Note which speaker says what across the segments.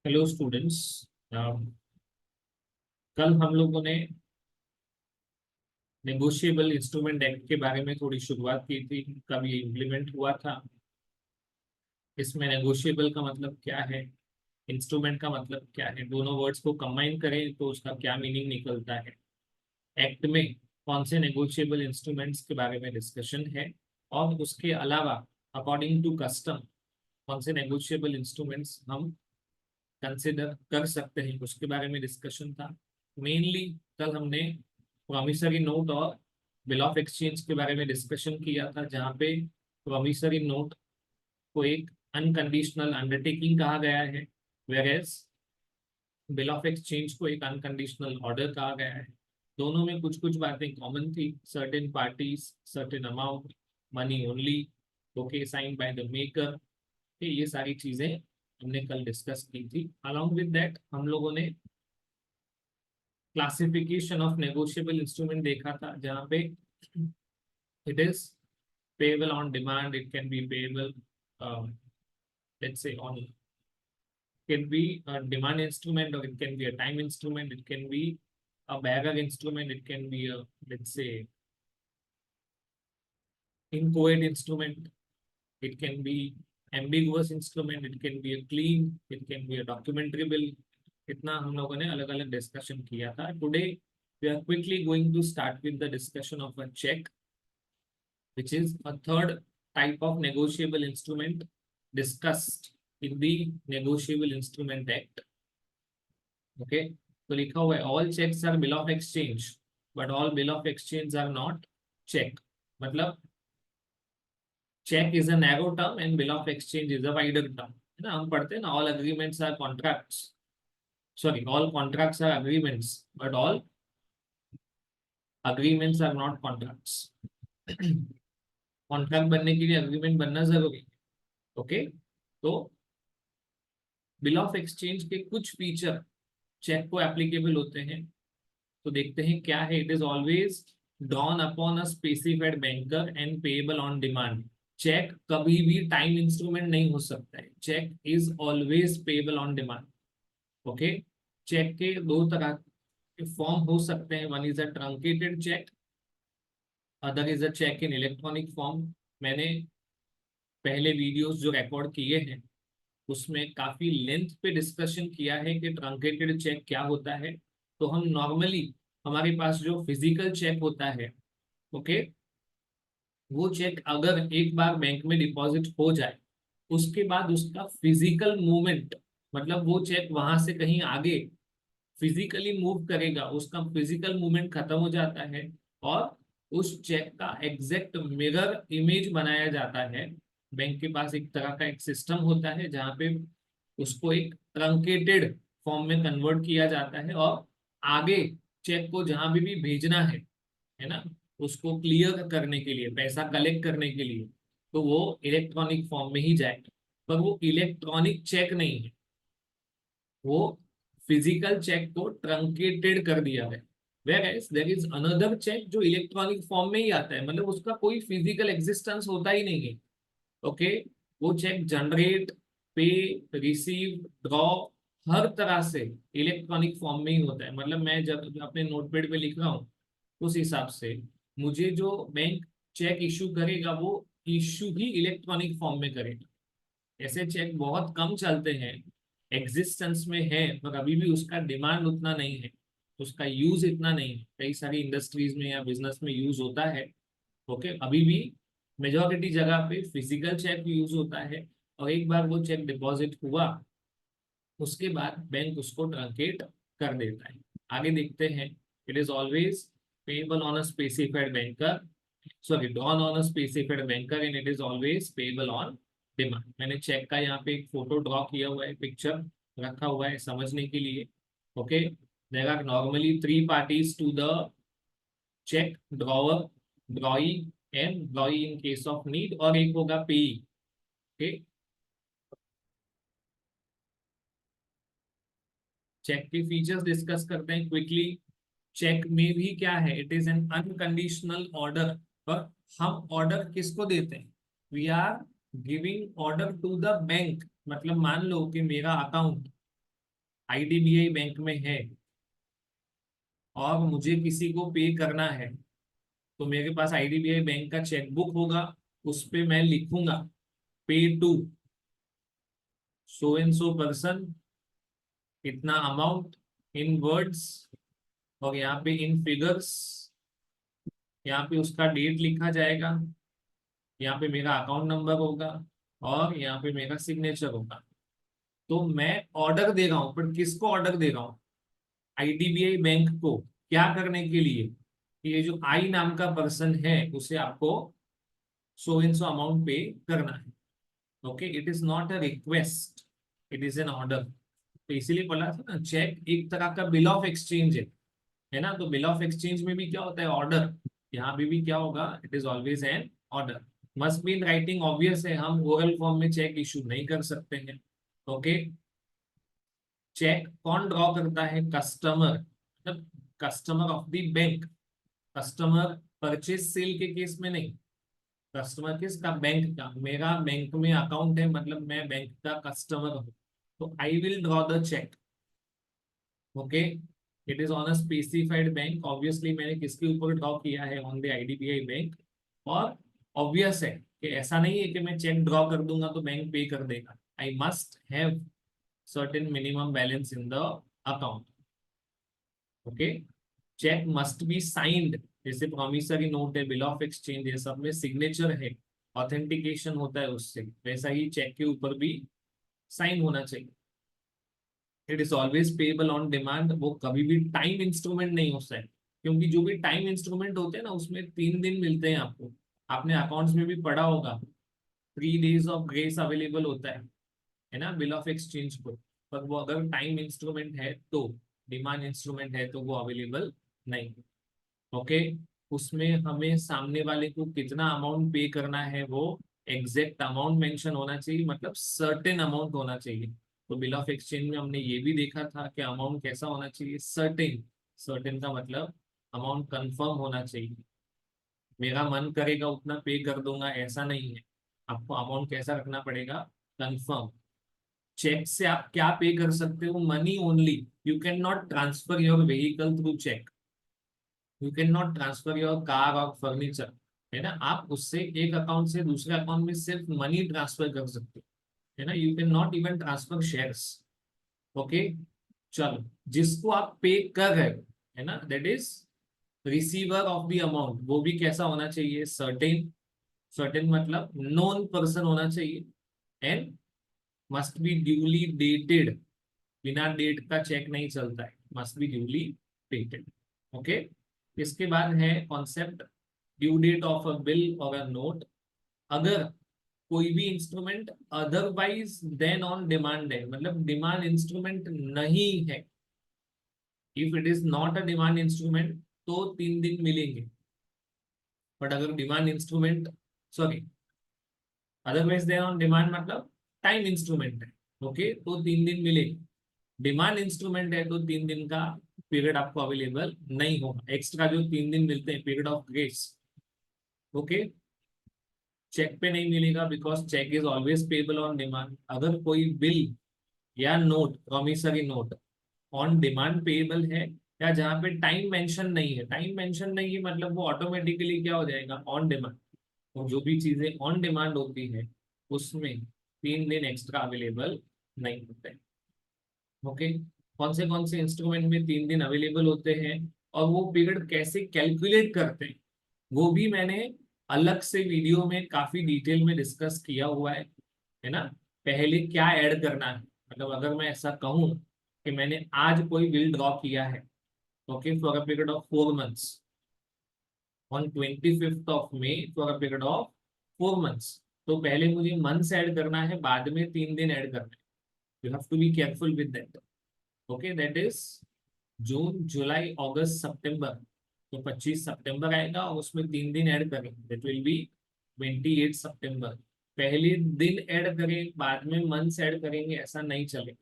Speaker 1: Hello students. कल हम लोगों ने नेगोशिएबल इंस्ट्रूमेंट एक्ट के बारे में थोड़ी शुरुआत की थी। कब ये इम्प्लीमेंट हुआ था, इसमें नेगोशिएबल का मतलब क्या है, इंस्ट्रूमेंट का मतलब क्या है, दोनों वर्ड्स को कंबाइन करें तो उसका क्या मीनिंग निकलता है। एक्ट में कौन से नेगोशिएबल इंस्ट्रूमेंट्स के बारे में डिस्कशन है, और उसके अलावा अकॉर्डिंग टू कस्टम कौन से नेगोशिएबल इंस्ट्रूमेंट्स हम कंसिडर कर सकते हैं, उसके बारे में डिस्कशन था। मेनली कल हमने प्रॉमिसरी नोट और बिल ऑफ एक्सचेंज के बारे में डिस्कशन किया था, जहाँ पे प्रॉमिसरी नोट को एक अनकंडीशनल अंडरटेकिंग कहा गया है, वेयरएज बिल ऑफ एक्सचेंज को एक अनकंडीशनल ऑर्डर कहा गया है। दोनों में कुछ कुछ बातें कॉमन थी, certain parties, certain amount, money only, okay sign by the maker. ये सारी चीजें हमने कल डिस्कस की थी। अलॉन्ग विद दैट हम लोगों ने क्लासिफिकेशन ऑफ नेगोशिएबल इंस्ट्रूमेंट देखा था, जहाँ पे it is payable on demand, it can be payable let's say on, can be a demand instrument, or it can be a time instrument, it can be a bearer instrument, it can be a, let's say, inchoate instrument, it can be ambiguous instrument, it can be a clean, it can be a documentary bill. इतना हम लोगों ने अलग अलग discussion किया था। Today we are quickly going to start with the discussion of a cheque, which is a third type of negotiable instrument discussed in the Negotiable Instrument Act. Okay, तो लिखा हुआ है all checks are bill of exchange, but all bill of exchange are not check. मतलब check is a narrow term and bill of exchange is a wider term, है ना। हम पढ़ते हैं ना, all agreements are contracts, sorry, all contracts are agreements, but all agreements are not contracts. Contract बनने के लिए अग्रीमेंट बनना जरूरी है। ओके, तो बिल ऑफ एक्सचेंज के कुछ फीचर चेक को एप्लीकेबल होते हैं, तो देखते हैं क्या है। It is always drawn upon a specified banker and payable on demand. Cheque कभी भी टाइम इंस्ट्रूमेंट नहीं हो सकता है, cheque is always payable on demand. Okay, cheque के दो तरह के फॉर्म हो सकते हैं, one is a truncated cheque, other is a cheque in electronic form. मैंने पहले वीडियोस जो रिकॉर्ड किए हैं उसमें काफी लेंथ पे डिस्कशन किया है कि ट्रंकेटेड चेक क्या होता है। तो हम नॉर्मली, हमारे पास जो फिजिकल चेक होता है, ओके, वो चेक अगर एक बार बैंक में डिपॉजिट हो जाए, उसके बाद उसका फिजिकल मूवमेंट, मतलब वो चेक वहां से कहीं आगे फिजिकली मूव करेगा, उसका फिजिकल मूवमेंट खत्म हो जाता है, और उस चेक का एग्जैक्ट मिरर इमेज बनाया जाता है। बैंक के पास एक तरह का एक सिस्टम होता है जहाँ पे उसको एक ट्रंकेटेड फॉर्म में कन्वर्ट किया जाता है, और आगे चेक को जहां भी भेजना है ना, उसको क्लियर करने के लिए, पैसा कलेक्ट करने के लिए, तो वो इलेक्ट्रॉनिक फॉर्म में ही जाएगा। पर वो इलेक्ट्रॉनिक चेक नहीं है, वो फिजिकल चेक को ट्रंकेटेड कर दिया है। whereas there is another check जो इलेक्ट्रॉनिक फॉर्म में ही आता है, मतलब उसका कोई फिजिकल एग्जिस्टेंस होता ही नहीं है। ओके, वो चेक जनरेट, पे, रिसीव, ड्रॉ, हर तरह से इलेक्ट्रॉनिक फॉर्म में ही होता है। मतलब मैं जब अपने नोटपैड पे लिख रहा हूँ, उस हिसाब से मुझे जो बैंक चेक इशू करेगा, वो इशू ही इलेक्ट्रॉनिक फॉर्म में करेगा। ऐसे चेक बहुत कम चलते हैं, एग्जिस्टेंस में है, पर अभी भी उसका डिमांड उतना नहीं है, उसका यूज इतना नहीं है। कई सारी इंडस्ट्रीज में या बिजनेस में यूज होता है। ओके, अभी भी मेजोरिटी जगह पे फिजिकल चेक यूज होता है, और एक बार वो चेक डिपॉजिट हुआ, उसके बाद बैंक उसको ट्रंकेट कर देता है। आगे देखते हैं। It is always payable on a specified banker, sorry, drawn on a specified banker, and it is always payable on demand. मैंने चेक का यहाँ पे एक फोटो ड्रॉ किया हुआ है, पिक्चर रखा हुआ है समझने के लिए। Okay, there are normally three parties to the cheque, drawer, drawee, and drawee in case of need, और एक होगा पेई। ओके, चेक के फीचर्स डिस्कस करते हैं क्विकली। चेक में भी क्या है, it is an unconditional order. पर हम ऑर्डर किसको देते हैं, we are giving order to the bank. मतलब मान लो कि मेरा अकाउंट आईडीबीआई बैंक में है और मुझे किसी को पे करना है, तो मेरे पास आईडीबीआई बैंक का चेकबुक होगा, उस पे मैं लिखूंगा pay to so and so person, इतना अमाउंट इन वर्ड्स, और यहाँ पे इन फिगर्स, यहाँ पे उसका डेट लिखा जाएगा, यहाँ पे मेरा अकाउंट नंबर होगा और यहाँ पे मेरा सिग्नेचर होगा। तो मैं ऑर्डर दे रहा हूँ, पर किसको ऑर्डर दे रहा हूँ? आईडीबीआई बैंक को। क्या करने के लिए? कि ये जो आई नाम का पर्सन है उसे आपको सो इन सो अमाउंट पे करना है। Okay, it is not a request, it is N order. तो इसीलिए बोला था ना, चेक एक तरह का बिल ऑफ एक्सचेंज है ना। तो बिल ऑफ एक्सचेंज में भी क्या होता है? ऑर्डर। यहाँ भी क्या होगा? It is always an order. Must be in writing, obvious है, हम ओरल फॉर्म में चेक इशू नहीं कर सकते हैं। ओके, चेक कौन ड्रॉ करता है? कस्टमर, मतलब customer of the bank. Customer purchase sale के केस में नहीं, कस्टमर किसका? बैंक का। मेरा बैंक में अकाउंट है, मतलब मैं बैंक का कस्टमर हूँ, तो I will draw the cheque. Okay, it is on a specified bank. Obviously मैंने किसके ऊपर ड्रॉ किया है? On the IDBI bank. और ऑब्वियस है कि ऐसा नहीं है कि मैं चेक ड्रॉ कर दूंगा तो बैंक पे कर देगा। I must have certain minimum balance in the account. Okay, cheque must be signed, जैसे प्रॉमिसरी नोट है, बिल ऑफ एक्सचेंज है, सब में सिग्नेचर है, ऑथेंटिकेशन होता है उससे, वैसा ही चेक के ऊपर भी साइन होना चाहिए। It is always payable on demand. वो कभी भी टाइम इंस्ट्रूमेंट नहीं होता है, क्योंकि जो भी टाइम इंस्ट्रूमेंट होते हैं ना उसमें 3 दिन मिलते हैं आपको। आपने अकाउंट्स में भी पढ़ा होगा, 3 days ऑफ ग्रेस अवेलेबल होता है ना, बिल ऑफ एक्सचेंज को। पर वो अगर टाइम इंस्ट्रूमेंट है तो, डिमांड इंस्ट्रूमेंट है तो वो अवेलेबल नहीं। ओके, उसमें हमें सामने वाले को कितना अमाउंट पे करना है वो एग्जैक्ट अमाउंट मेंशन होना चाहिए, मतलब सर्टेन अमाउंट होना चाहिए। तो बिल ऑफ एक्सचेंज में हमने ये भी देखा था कि अमाउंट कैसा होना चाहिए? सर्टेन। सर्टेन का मतलब अमाउंट कंफर्म होना चाहिए। मेरा मन करेगा उतना पे कर दूंगा, ऐसा नहीं है। आपको अमाउंट कैसा रखना पड़ेगा? कंफर्म। चेक से आप क्या पे कर सकते हो? Money only. You can not transfer your vehicle through cheque, you can not transfer your car और फर्नीचर, है ना। आप उससे एक अकाउंट से दूसरे अकाउंट में सिर्फ मनी ट्रांसफर कर सकते हो, है ना। You can not even transfer shares. Okay, चलो, जिसको आप पे कर रहे हो, है ना, that is receiver of the amount, वो भी कैसा होना चाहिए? सर्टेन। सर्टेन मतलब नोन पर्सन होना चाहिए, and must be duly dated. बिना डेट का चेक नहीं चलता है, must be duly dated. Okay, इसके बाद है concept due date of a bill और अ नोट। अगर कोई भी instrument otherwise then on demand है, मतलब डिमांड इंस्ट्रूमेंट नहीं है, if it is not a demand instrument तो 3 दिन मिलेंगे। बट अगर demand instrument, sorry, otherwise then on demand मतलब टाइम इंस्ट्रूमेंट है, ओके, तो 3 दिन मिलेगी। डिमांड इंस्ट्रूमेंट है तो 3 दिन का पीरियड आपको अवेलेबल नहीं होगा। एक्स्ट्रा जो 3 दिन मिलते हैं, period of grace, okay, cheque पे नहीं मिलेगा, because cheque is always payable on demand. अगर कोई बिल या note, promissory note, on demand payable है, या जहाँ पे टाइम मेंशन नहीं है, टाइम मेंशन नहीं है मतलब वो ऑटोमेटिकली क्या हो जाएगा? On demand. और जो भी चीजें ऑन डिमांड होती है उसमें 3 दिन एक्स्ट्रा अवेलेबल नहीं होते हैं। ओके, कौन से इंस्ट्रूमेंट में 3 दिन अवेलेबल होते हैं और वो पीरियड कैसे कैलकुलेट करते हैं, वो भी मैंने अलग से वीडियो में काफी डिटेल में डिस्कस किया हुआ है ना। पहले क्या ऐड करना है, मतलब अगर मैं ऐसा कहूँ कि मैंने आज कोई बिल ड्रॉ किया है, okay, for a period of 4 months, on 25 for a period of 4 months, तो पहले मुझे मंथ्स ऐड करना है, बाद में 3 दिन ऐड करना है। You have to be careful with that. Okay, that is June, July, August, September. तो 25 सितंबर आएगा और उसमें 3 दिन ऐड करेंगे, दैट विल बी 28 सितंबर। पहले दिन ऐड करें बाद में मंथ्स ऐड करेंगे, ऐसा नहीं चलेगा।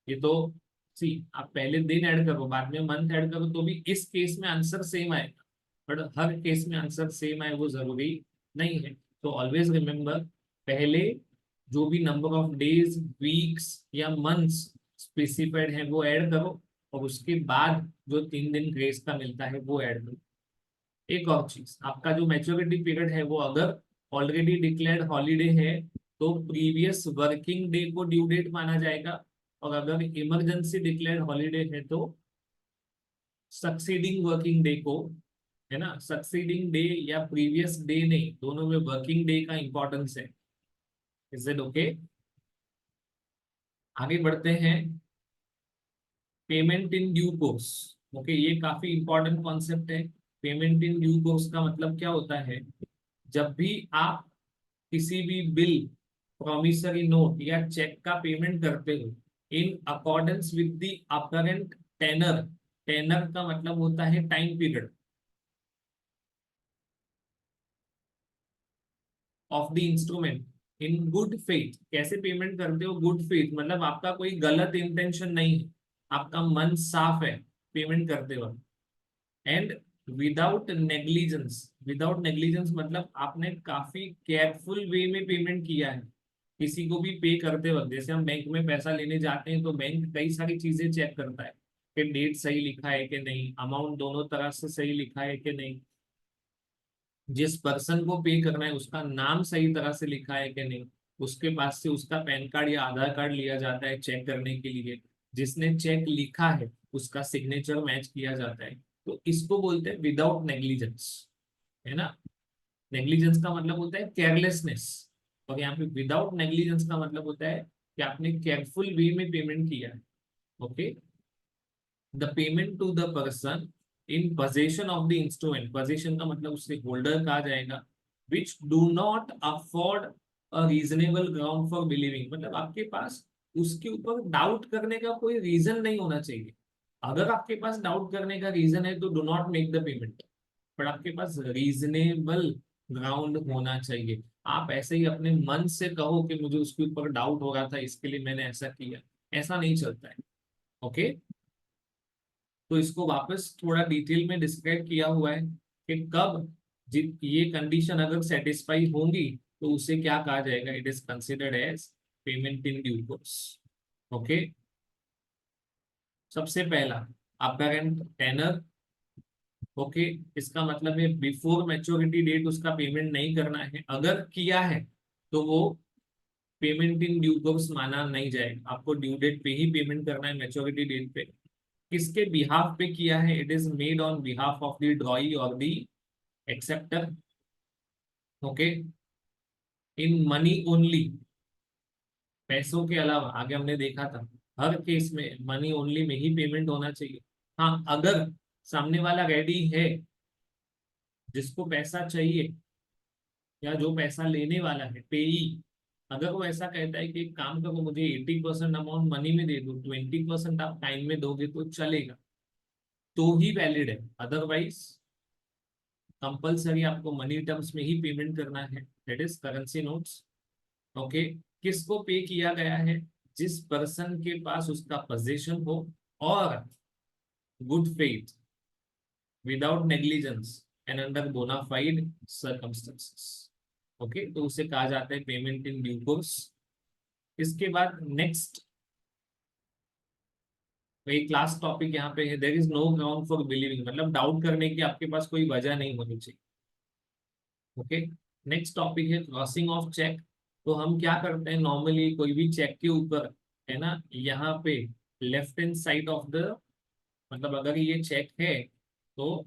Speaker 1: ये तो सी, आप पहले दिन ऐड करो बाद में मंथ ऐड करो तो भी इस केस में आंसर सेम आएगा, बट हर केस में आंसर सेम आए वो जरूरी नहीं है। तो ऑलवेज रिमेम्बर, पहले जो भी नंबर ऑफ डेज, वीक्स या मंथ्स स्पेसिफाइड है वो ऐड करो, और उसके बाद जो 3 दिन ग्रेस का मिलता है वो ऐड करो। एक और चीज, आपका जो मैच्योरिटी पीरियड है वो अगर ऑलरेडी डिक्लेयर्ड हॉलीडे है तो प्रीवियस वर्किंग डे को ड्यू डेट माना जाएगा, और अगर इमरजेंसी डिक्लेयर्ड हॉलीडे है तो सक्सीडिंग वर्किंग डे को, है ना, सक्सीडिंग डे या प्रीवियस डे नहीं, दोनों में वर्किंग डे का इंपॉर्टेंस है। Is it okay? आगे बढ़ते हैं। Payment in due course. Okay, ये काफी इंपॉर्टेंट कॉन्सेप्ट है। पेमेंट इन ड्यू कोर्स का मतलब क्या होता है? जब भी आप किसी भी बिल, प्रॉमिसरी नोट या चेक का पेमेंट करते हो in accordance with the apparent tenor, tenor का मतलब होता है time period of the instrument, in good faith. कैसे पेमेंट करते हो? गुड फेथ मतलब आपका कोई गलत इंटेंशन नहीं है, आपका मन साफ है पेमेंट करते वक्त। And without negligence, without negligence मतलब आपने काफी केयरफुल वे में पेमेंट किया है। किसी को भी पे करते वक्त, जैसे हम बैंक में पैसा लेने जाते हैं तो बैंक कई सारी चीजें चेक करता है कि डेट सही लिखा है कि नहीं, अमाउंट दोनों तरह से सही लिखा है कि नहीं, जिस पर्सन को पे करना है उसका नाम सही तरह से लिखा है कि नहीं, उसके पास से उसका पैन कार्ड या आधार कार्ड लिया जाता है चेक करने के लिए, जिसने चेक लिखा है उसका सिग्नेचर मैच किया जाता है। तो इसको बोलते हैं विदाउट नेग्लिजेंस, है ना। नेग्लिजेंस का मतलब होता है केयरलेसनेस, और यहाँ पे विदाउट नेग्लिजेंस का मतलब होता है कि आपने केयरफुल वे में पेमेंट किया है। Okay, the payment to the person in possession of the instrument, possession का मतलब उससे होल्डर कहा जाएगा, which do not afford a reasonable ground for believing, मतलब आपके पास उसके ऊपर डाउट करने का कोई रीजन नहीं होना चाहिए। अगर आपके पास डाउट करने का रीजन है तो do not make the payment, पर आपके पास रीजनेबल ग्राउंड होना चाहिए। आप ऐसे ही अपने मन से कहो कि मुझे उसके ऊपर डाउट हो रहा था इसके लिए मैंने ऐसा किया, ऐसा नहीं चलता है। ओके, तो इसको वापस थोड़ा डिटेल में डिस्क्राइब किया हुआ है कि कब ये कंडीशन अगर सेटिस्फाई होंगी तो उसे क्या कहा जाएगा, it is considered as payment in due course. Okay, सबसे पहला अपरेंट टेनर। ओके, इसका मतलब है बिफोर मैच्योरिटी डेट उसका पेमेंट नहीं करना है, अगर किया है तो वो पेमेंट इन ड्यू कोर्स माना नहीं जाएगा, आपको ड्यू डेट पे ही पेमेंट करना है, मैच्योरिटी डेट पे। किसके बिहाफ पे किया है? It is made on behalf of the drawee और the acceptor. Okay, in money only, पैसों के अलावा आगे हमने देखा था हर केस में मनी ओनली में ही पेमेंट होना चाहिए। हाँ, अगर सामने वाला रेडी है, जिसको पैसा चाहिए या जो पैसा लेने वाला है पेई, अगर वो ऐसा कहता है कि एक काम करो मुझे 80% अमाउंट मनी में दे दो, 20% आप टाइम में दोगे तो चलेगा, तो ही वैलिड है। अदरवाइज कंपलसरी आपको मनी टर्म्स में ही पेमेंट करना है, that is currency notes. Okay, किसको पे किया गया है? जिस पर्सन के पास उसका पोजीशन हो और good faith, without negligence and under bona fide circumstances. Okay, तो उसे कहा जाता है पेमेंट इन ड्यू कोर्स। इसके बाद नेक्स्ट एक लास्ट टॉपिक यहाँ पे है, there is no ground for believing, मतलब डाउट करने की आपके पास कोई वजह नहीं होनी चाहिए। ओके, नेक्स्ट टॉपिक है क्रॉसिंग ऑफ चेक। तो हम क्या करते हैं नॉर्मली, कोई भी चेक के ऊपर, है ना, यहाँ पे left hand side of the, मतलब अगर ये चेक है तो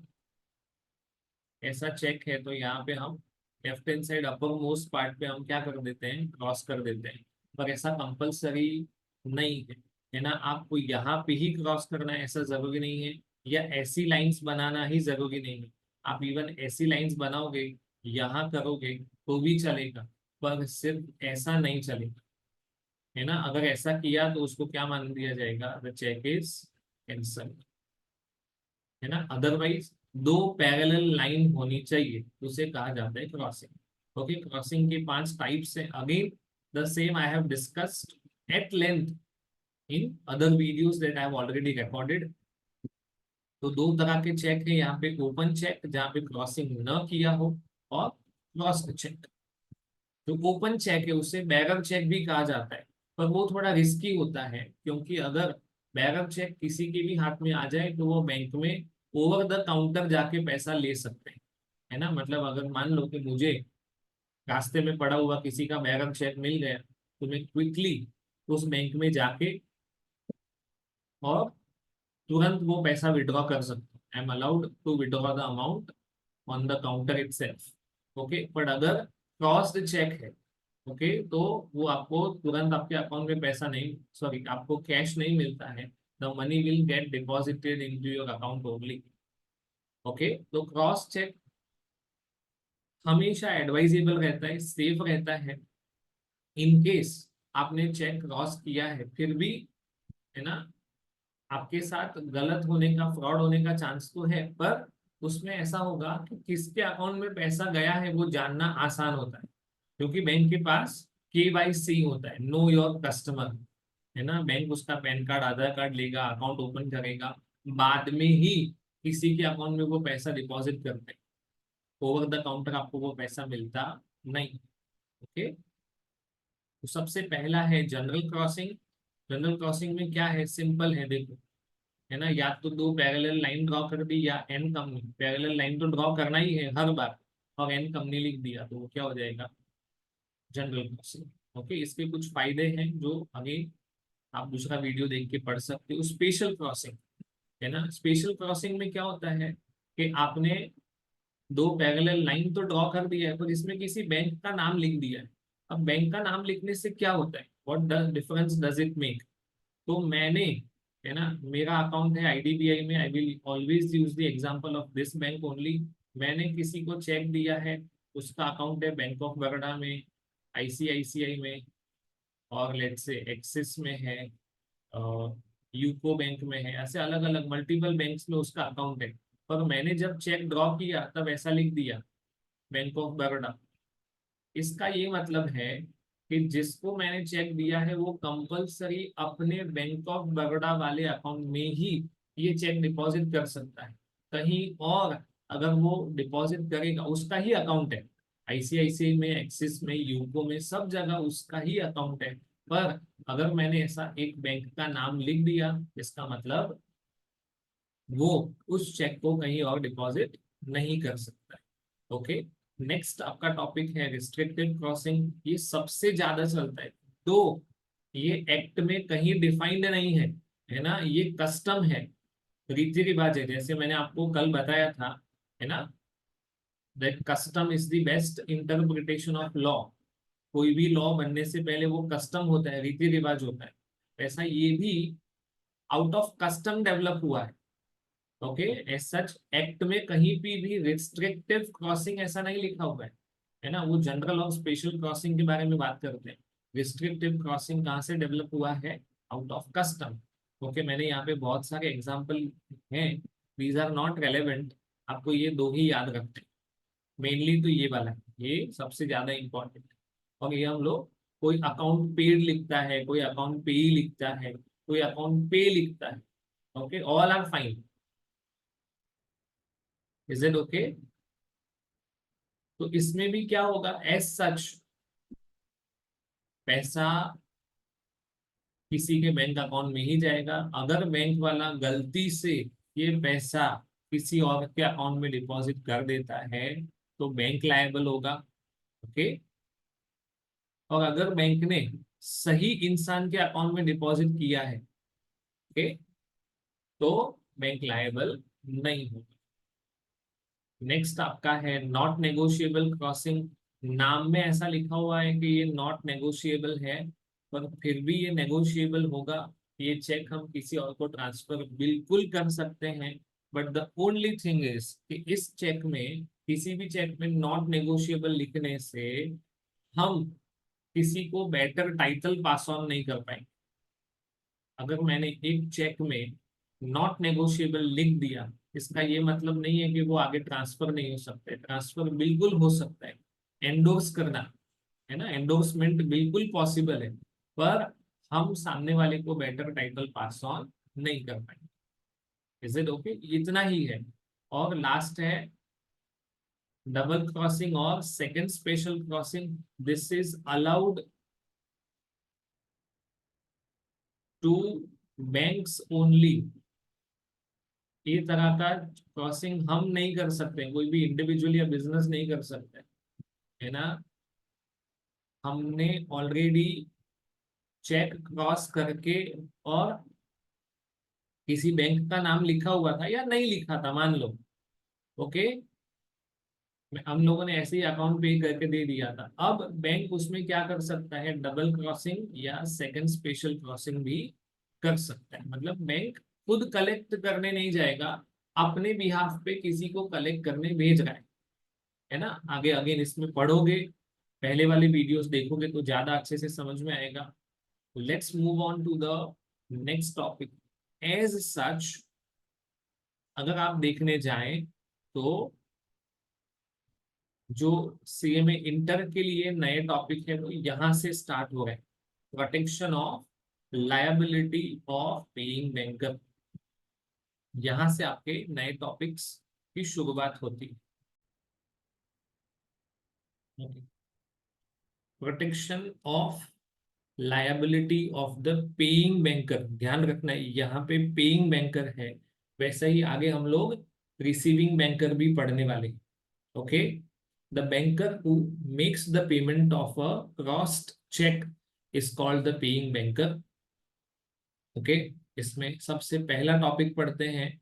Speaker 1: ऐसा चेक है तो यहाँ पे हम left hand side upper most part पे हम क्या कर देते हैं, क्रॉस कर देते हैं। पर ऐसा कंपलसरी नहीं है ना, आपको यहाँ पे ही क्रॉस करना है ऐसा जरूरी नहीं है, या ऐसी लाइंस बनाना ही जरूरी नहीं है। आप इवन ऐसी लाइंस बनाओगे, यहाँ करोगे तो भी चलेगा, पर सिर्फ ऐसा नहीं चलेगा, है ना। अगर ऐसा किया तो उसको क्या मान दिया जाएगा, द चेक इज कैंसल, है ना। अदरवाइज दो पैरेलल लाइन होनी चाहिए, उसे कहा जाता है क्रॉसिंग। ओके, क्रॉसिंग के 5 टाइप्स हैं, again the same I have discussed at length in other videos that I have already recorded. तो दो तरह के चेक है यहाँ पे, ओपन चेक जहाँ पे क्रॉसिंग न किया हो, और क्रॉस्ड चेक। जो ओपन चेक है उसे बैरर चेक भी कहा जाता है, पर वो थोड़ा रिस्की होता है, क्योंकि अगर बैकअप चेक किसी के भी हाथ में आ जाए तो वो बैंक में ओवर द काउंटर जाके पैसा ले सकते हैं, है ना। मतलब अगर मान लो कि मुझे रास्ते में पड़ा हुआ किसी का बैकअप चेक मिल गया, तो मैं क्विकली उस बैंक में जाके और तुरंत वो पैसा विड्रॉ कर सकता हूँ। I am allowed to withdraw the amount on the counter itself. Okay, but अगर क्रॉस्ड चेक है, ओके, तो वो आपको तुरंत आपके अकाउंट में पैसा नहीं, सॉरी, आपको कैश नहीं मिलता है। The money will get deposited into your account only. Okay, तो क्रॉस चेक हमेशा एडवाइजेबल रहता है, सेफ रहता है। इन केस आपने चेक क्रॉस किया है फिर भी, है ना, आपके साथ गलत होने का, फ्रॉड होने का चांस तो है, पर उसमें ऐसा होगा कि किसके अकाउंट में पैसा गया है वो जानना आसान होता है, क्योंकि बैंक के पास KYC होता है, नो योर कस्टमर, है ना। बैंक उसका पैन कार्ड, आधार कार्ड लेगा, अकाउंट ओपन करेगा, बाद में ही किसी के अकाउंट में वो पैसा डिपॉजिट करते हैं। ओवर द काउंटर आपको वो पैसा मिलता नहीं। ओके, तो सबसे पहला है जनरल क्रॉसिंग। जनरल क्रॉसिंग में क्या है, सिंपल है, देखो, है ना, या तो दो पैरेलल लाइन ड्रॉ कर दी या एन कंपनी, पैरेलल लाइन तो ड्रॉ करना ही है हर बार, और एन कंपनी लिख दिया तो वो क्या हो जाएगा, जनरल क्रॉसिंग। ओके, इसके कुछ फायदे हैं जो आगे आप दूसरा वीडियो देख के पढ़ सकते हो। स्पेशल क्रॉसिंग, है ना, स्पेशल क्रॉसिंग में क्या होता है कि आपने दो पैरेलल लाइन तो ड्रॉ कर दिया है, पर इसमें किसी बैंक का नाम लिख दिया है। अब बैंक का नाम लिखने से क्या होता है, what difference does it make. तो मैंने, है ना, मेरा अकाउंट है IDBI में, I will always use the example of this bank only. मैंने किसी को चेक दिया है, उसका अकाउंट है बैंक ऑफ बड़ौदा में, ICICI में, और लेट से एक्सिस में है, और यूको बैंक में है, ऐसे अलग अलग मल्टीपल बैंक्स में उसका अकाउंट है। पर मैंने जब चेक ड्रॉ किया तब ऐसा लिख दिया, बैंक ऑफ बड़ौदा। इसका ये मतलब है कि जिसको मैंने चेक दिया है वो कंपलसरी अपने बैंक ऑफ बड़ौदा वाले अकाउंट में ही ये चेक डिपॉजिट कर सकता है। कहीं और अगर वो डिपॉजिट करेगा, उसका ही अकाउंट है, ICICI में, एक्सिस में, यूको में, सब जगह उसका ही अकाउंट है। पर अगर मैंने ऐसा एक बैंक का नाम लिख दिया, इसका मतलब वो उस चेक को कहीं और डिपॉजिट नहीं कर सकता है। ओके, नेक्स्ट आपका टॉपिक है रिस्ट्रिक्टेड क्रॉसिंग। ये सबसे ज्यादा चलता है, तो ये एक्ट में कहीं डिफाइंड नहीं है ना, ये कस्टम है, रीति रिवाज है, जैसे मैंने आपको कल बताया था, है ना, that custom is the best interpretation of law. कोई भी लॉ बनने से पहले वो कस्टम होता है, रीति रिवाज होता है। ऐसा ये भी आउट ऑफ कस्टम डेवलप हुआ है। ओके, एज सच एक्ट में कहीं भी रिस्ट्रिक्टिव क्रॉसिंग ऐसा नहीं लिखा हुआ है ना। वो जनरल और स्पेशल क्रॉसिंग के बारे में बात करते हैं। रिस्ट्रिक्टिव क्रॉसिंग कहाँ से डेवलप हुआ है, आउट ऑफ कस्टम। ओके, मैंने यहाँ पे बहुत सारे एग्जाम्पल हैं, दीज आर नॉट रेलेवेंट, आपको ये दो ही याद रखते हैं। मेनली तो ये वाला है, ये सबसे ज्यादा इंपॉर्टेंट है। और ये हम लोग, कोई अकाउंट पेड लिखता है, कोई अकाउंट पेई लिखता है, कोई अकाउंट पे लिखता है, okay, all are fine. Is it okay. तो इसमें भी क्या होगा, एज सच पैसा किसी के बैंक अकाउंट में ही जाएगा। अगर बैंक वाला गलती से ये पैसा किसी और के अकाउंट में डिपॉजिट कर देता है तो बैंक लायबल होगा। ओके, और अगर बैंक ने सही इंसान के अकाउंट में डिपॉजिट किया है, ओके, तो बैंक लायबल नहीं होगा। नेक्स्ट आपका है नॉट नेगोशिएबल क्रॉसिंग। नाम में ऐसा लिखा हुआ है कि ये नॉट नेगोशिएबल है, पर फिर भी ये नेगोशिएबल होगा। ये चेक हम किसी और को ट्रांसफर बिल्कुल कर सकते हैं, but the only thing is कि इस चेक में, किसी भी चेक में नॉट नेगोशिएबल लिखने से हम किसी को बेटर टाइटल पास ऑन नहीं कर पाएंगे। अगर मैंने एक चेक में नॉट नेगोशिएबल लिख दिया, इसका ये मतलब नहीं है कि वो आगे ट्रांसफर नहीं हो सकते, ट्रांसफर बिल्कुल हो सकता है। एंडोर्स करना, है ना, एंडोर्समेंट बिल्कुल पॉसिबल है, पर हम सामने वाले को बेटर टाइटल पास ऑन नहीं कर पाएंगे। इज इट ओके, इतना ही है। और लास्ट है डबल क्रॉसिंग और second special crossing. This is allowed to banks only, ये तरह का क्रॉसिंग हम नहीं कर सकते, कोई भी इंडिविजुअल या बिजनेस नहीं कर सकते, है ना। हमने ऑलरेडी चेक क्रॉस करके और किसी बैंक का नाम लिखा हुआ था या नहीं लिखा था, मान लो, ओके, हम लोगों ने ऐसे ही अकाउंट पे करके दे दिया था। अब बैंक उसमें क्या कर सकता है, डबल क्रॉसिंग या सेकंड स्पेशल क्रॉसिंग भी कर सकता है। मतलब बैंक खुद कलेक्ट करने नहीं जाएगा, अपने बिहाफ पे किसी को कलेक्ट करने भेज रहा है ना। आगे अगेन इसमें पढ़ोगे, पहले वाले वीडियोस देखोगे तो ज्यादा अच्छे से समझ में आएगा। Let's move on to the next topic. As such अगर आप देखने जाएं तो जो सीएमए इंटर के लिए नए टॉपिक है वो यहाँ से स्टार्ट हो रहे हैं। Protection of liability of paying banker, यहाँ से आपके नए टॉपिक्स की शुरुआत होती है। Protection of liability of the paying banker, ध्यान रखना है यहाँ पे पेइंग बैंकर है, वैसे ही आगे हम लोग रिसीविंग बैंकर भी पढ़ने वाले। Okay, the banker who makes the payment of a crossed cheque is called the paying banker. Okay, इसमें सबसे पहला टॉपिक पढ़ते हैं,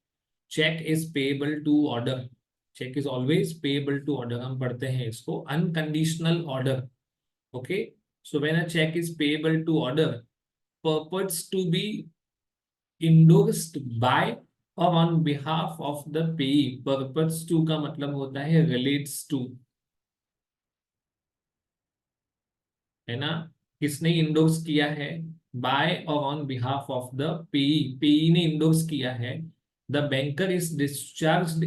Speaker 1: cheque is payable to order. Cheque is always payable to order, हम पढ़ते हैं इसको unconditional order. Okay, so when a check is payable to order purports to be endorsed by or on behalf of the payee, purports to का मतलब होता है relates to, है ना। किसने इंडोर्स किया है, बाय और ऑन बिहाफ ऑफ द पेई, पेई ने इंडोर्स किया है। The banker is discharged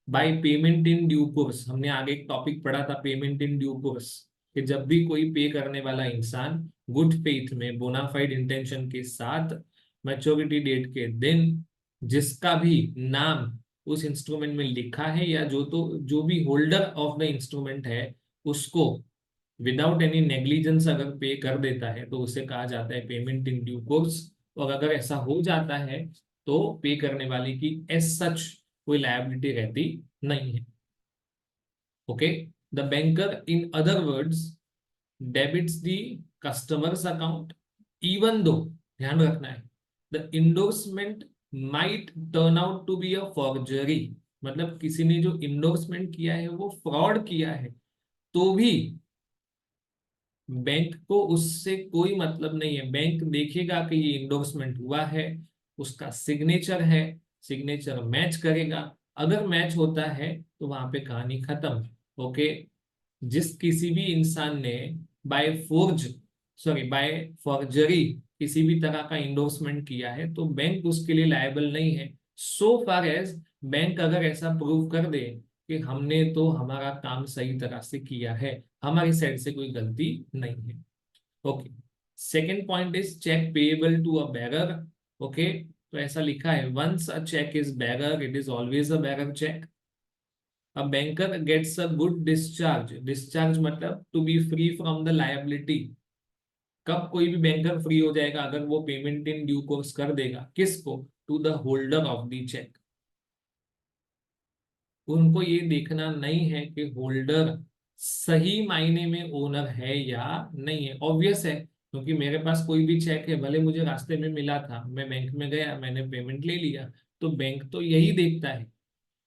Speaker 1: by payment in due course, हमने आगे एक टॉपिक पढ़ा था पेमेंट इन ड्यू कोर्स, कि जब भी कोई पे करने वाला इंसान गुड फेथ में बोनाफाइड इंटेंशन के साथ मैच्योरिटी डेट के दिन जिसका भी नाम उस इंस्ट्रूमेंट में लिखा है या जो भी होल्डर ऑफ द इंस्ट्रूमेंट है उसको विदाउट एनी नेग्लिजेंस अगर पे कर देता है तो उसे कहा जाता है पेमेंट इन ड्यू कोर्स। और अगर ऐसा हो जाता है तो पे करने वाले की एज सच कोई लायबिलिटी रहती नहीं है। Okay, the banker in other words debits the customer's account even though, ध्यान रखना है, the endorsement might turn out to be a forgery, मतलब किसी ने जो इंडोर्समेंट किया है वो फ्रॉड किया है तो भी बैंक को उससे कोई मतलब नहीं है। बैंक देखेगा कि ये इंडोर्समेंट हुआ है, उसका सिग्नेचर है, सिग्नेचर मैच करेगा, अगर मैच होता है तो वहां पे कहानी खत्म। ओके, जिस किसी भी इंसान ने by forge sorry by forgery किसी भी तरह का इंडोर्समेंट किया है तो बैंक उसके लिए लायबल नहीं है, सो फार एज बैंक अगर ऐसा प्रूव कर दे कि हमने तो हमारा काम सही तरह से किया है, हमारी साइड से कोई गलती नहीं है। Okay, second point is cheque payable to a bearer. Okay, तो ऐसा लिखा है once a cheque is bearer it is always a bearer cheque. A banker gets a good discharge, discharge मतलब to be free from the liability। कब कोई भी banker free हो जाएगा, अगर वो पेमेंट इन ड्यू कोर्स कर देगा, किसको, to the holder of the cheque. उनको ये देखना नहीं है कि होल्डर सही मायने में ओनर है या नहीं है। ऑब्वियस है, क्योंकि मेरे पास कोई भी चेक है, भले मुझे रास्ते में मिला था, मैं बैंक में गया, मैंने पेमेंट ले लिया, तो बैंक तो यही देखता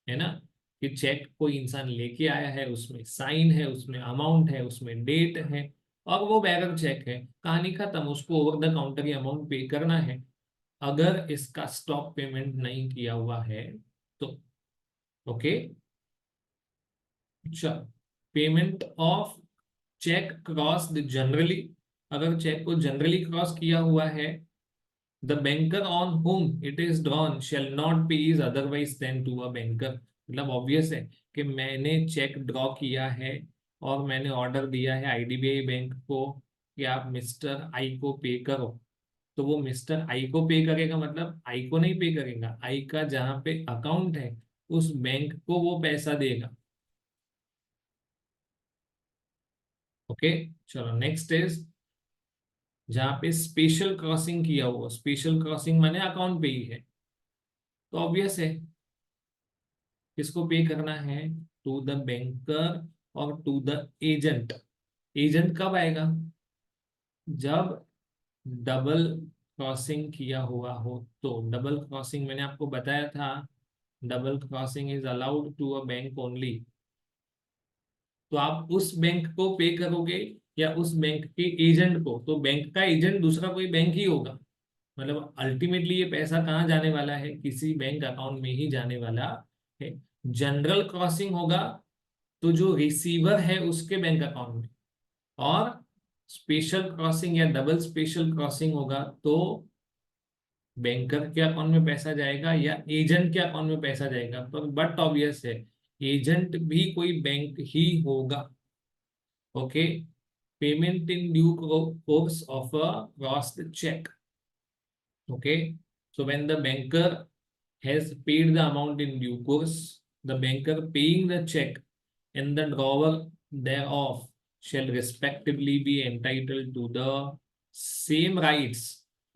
Speaker 1: है ना, कि चेक कोई इंसान लेके आया है, उसमें साइन है, उसमें अमाउंट है, उसमें डेट है, और वो बैरर चेक है, कहानी खत्म, उसको over the counter he amount पे करना है। अगर इसका स्टॉक पेमेंट नहीं किया हुआ है तो ओके, अच्छा, payment of cheque cross generally, अगर चेक को जनरली क्रॉस किया हुआ है, the banker on whom it is drawn shall not pay is otherwise than to a banker. मतलब ऑब्वियस है कि मैंने चेक ड्रॉ किया है और मैंने ऑर्डर दिया है आईडीबीआई बैंक को कि आप मिस्टर आई को पे करो, तो वो मिस्टर आई को पे करेगा, मतलब आई को नहीं पे करेगा, आई का जहां पे अकाउंट है उस बैंक को वो पैसा देगा। ओके, चलो नेक्स्ट इज जहां पे स्पेशल क्रॉसिंग किया हुआ, स्पेशल क्रॉसिंग माने अकाउंट पे ही है, तो ऑब्वियस है किसको पे करना है, टू द बैंकर और टू द एजेंट। एजेंट कब आएगा, जब डबल क्रॉसिंग किया हुआ हो। तो डबल क्रॉसिंग मैंने आपको बताया था, double crossing is allowed to a bank only. तो आप उस बैंक को पे करोगे या उस बैंक के एजेंट को, तो बैंक का एजेंट दूसरा कोई बैंक ही होगा। मतलब अल्टीमेटली ये पैसा कहाँ जाने वाला है, किसी बैंक अकाउंट में ही जाने वाला है। जनरल क्रॉसिंग होगा तो जो रिसीवर है उसके बैंक अकाउंट में, और स्पेशल क्रॉसिंग या डबल स्पेशल क्रॉसिंग होगा तो बैंकर के अकाउंट में पैसा जाएगा या एजेंट के अकाउंट में पैसा जाएगा। पर बट ऑब्वियस है एजेंट भी कोई बैंक ही होगा। Okay, payment in due course of a crossed check. Okay, so when the banker has paid the amount in due course, the banker paying the check and the drawer thereof shall respectively be entitled to the same rights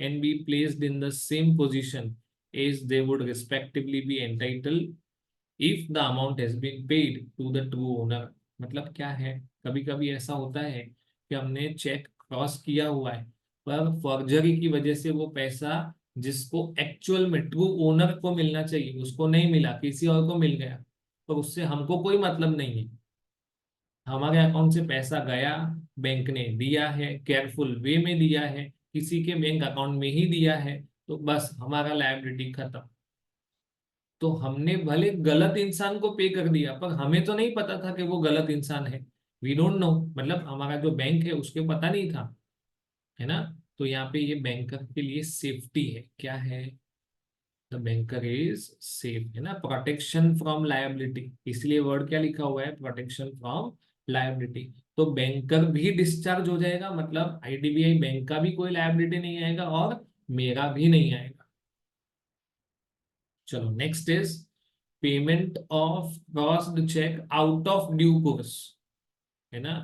Speaker 1: and be placed in the same position as they would respectively be entitled if the amount has been paid to the true owner। मतलब क्या है, कभी कभी ऐसा होता है कि हमने चेक क्रॉस किया हुआ है पर फॉर्जरी की वजह से वो पैसा जिसको एक्चुअल में ट्रू ओनर को मिलना चाहिए उसको नहीं मिला, किसी और को मिल गया, तो उससे हमको कोई मतलब नहीं है। हमारे अकाउंट से पैसा गया, बैंक ने दिया है, केयरफुल वे में दिया है, किसी के बैंक अकाउंट में ही दिया है, तो बस हमारा लायबिलिटी खत्म। तो हमने भले गलत इंसान को पे कर दिया पर हमें तो नहीं पता था कि वो गलत इंसान है। वी डोंट नो, मतलब हमारा जो बैंक है उसके पता नहीं था, है ना। तो यहाँ पे ये बैंकर के लिए सेफ्टी है, क्या है, द बैंकर इज सेफ, है ना, प्रोटेक्शन फ्रॉम लायबिलिटी, इसलिए वर्ड क्या लिखा हुआ है, प्रोटेक्शन फ्रॉम लायबिलिटी। तो बैंकर भी डिस्चार्ज हो जाएगा, मतलब आईडीबीआई बैंक का भी कोई लायबिलिटी नहीं आएगा और मेरा भी नहीं आएगा। चलो next is payment of crossed cheque out of due course, है ना,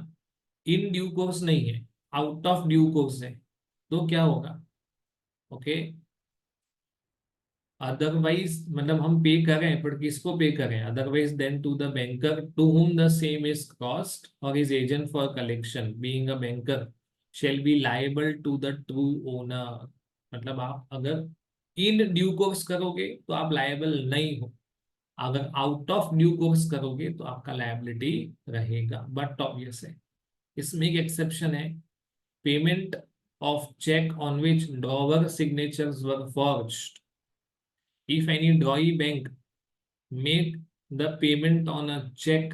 Speaker 1: इन ड्यू कोर्स नहीं है, आउट ऑफ ड्यू कोर्स है, तो क्या होगा। ओके, अदरवाइज मतलब हम पे करें पर किसको पे करें, otherwise than to the banker to whom the same is crossed और is agent for collection being a banker shall be liable to the true owner. मतलब आप अगर इन ड्यू कोर्स करोगे तो आप लायबल नहीं हो, अगर आउट ऑफ ड्यू कोर्स करोगे तो आपका लायबिलिटी रहेगा। बट ऑब्वियस है इसमें एक एक्सेप्शन है, payment of cheque on which drawer signatures were forged. If any drawee bank make the payment on a check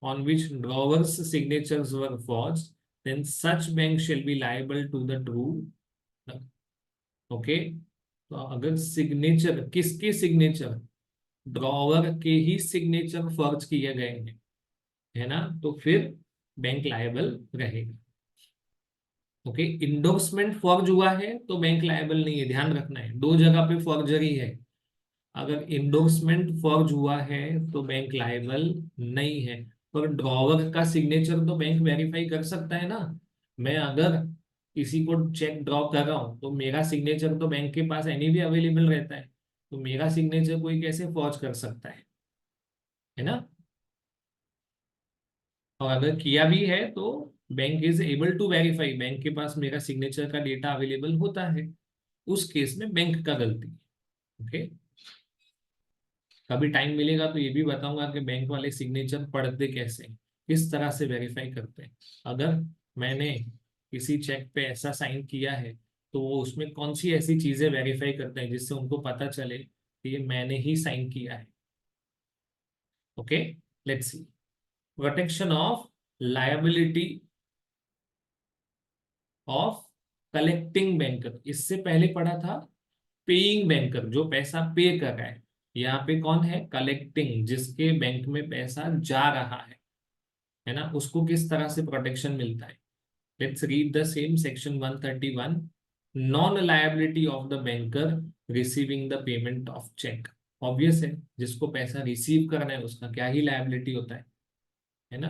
Speaker 1: on which drawer's signatures were forged, then such bank shall be liable to the true। Okay, तो अगर signature, किसके signature, drawer के ही signature forge किए गए हैं, है ना, तो फिर बैंक लायबल रहेगा। ओके, इंडोर्समेंट फॉर्ज हुआ है तो बैंक लायबल नहीं है, ध्यान रखना है, दो जगह पे फॉर्जरी है। अगर इंडोर्समेंट फॉर्ज हुआ है तो बैंक लायबल नहीं है, पर ड्रॉवर का सिग्नेचर तो बैंक वेरीफाई कर सकता है ना। मैं अगर किसी को चेक ड्रॉ कर रहा हूं तो मेरा सिग्नेचर तो बैंक के पास एनी भी अवेलेबल रहता है, तो मेरा सिग्नेचर कोई कैसे फॉर्ज कर सकता है ना। और अगर किया भी है तो bank is able to verify, bank के पास मेरा सिग्नेचर का डेटा अवेलेबल होता है, उस केस में बैंक का गलती। ओके, कभी टाइम मिलेगा तो ये भी बताऊंगा कि बैंक वाले सिग्नेचर पढ़ते कैसे हैं, किस तरह से वेरीफाई करते हैं। अगर मैंने किसी चेक पे ऐसा साइन किया है तो वो उसमें कौन सी ऐसी चीजें वेरीफाई करते हैं जिससे उनको पता चले कि ये मैंने ही साइन किया है। Okay, let's see, protection of liability of collecting banker, इससे पहले पढ़ा था पेइंग बैंकर, जो पैसा पे कर रहा है, यहाँ पे कौन है, कलेक्टिंग, जिसके बैंक में पैसा जा रहा है ना, उसको किस तरह से प्रोटेक्शन मिलता है। Let's read the same section 131, non liability of the banker receiving the payment of cheque. Obvious है जिसको पैसा रिसीव करना है उसका क्या ही लायबिलिटी होता है ना,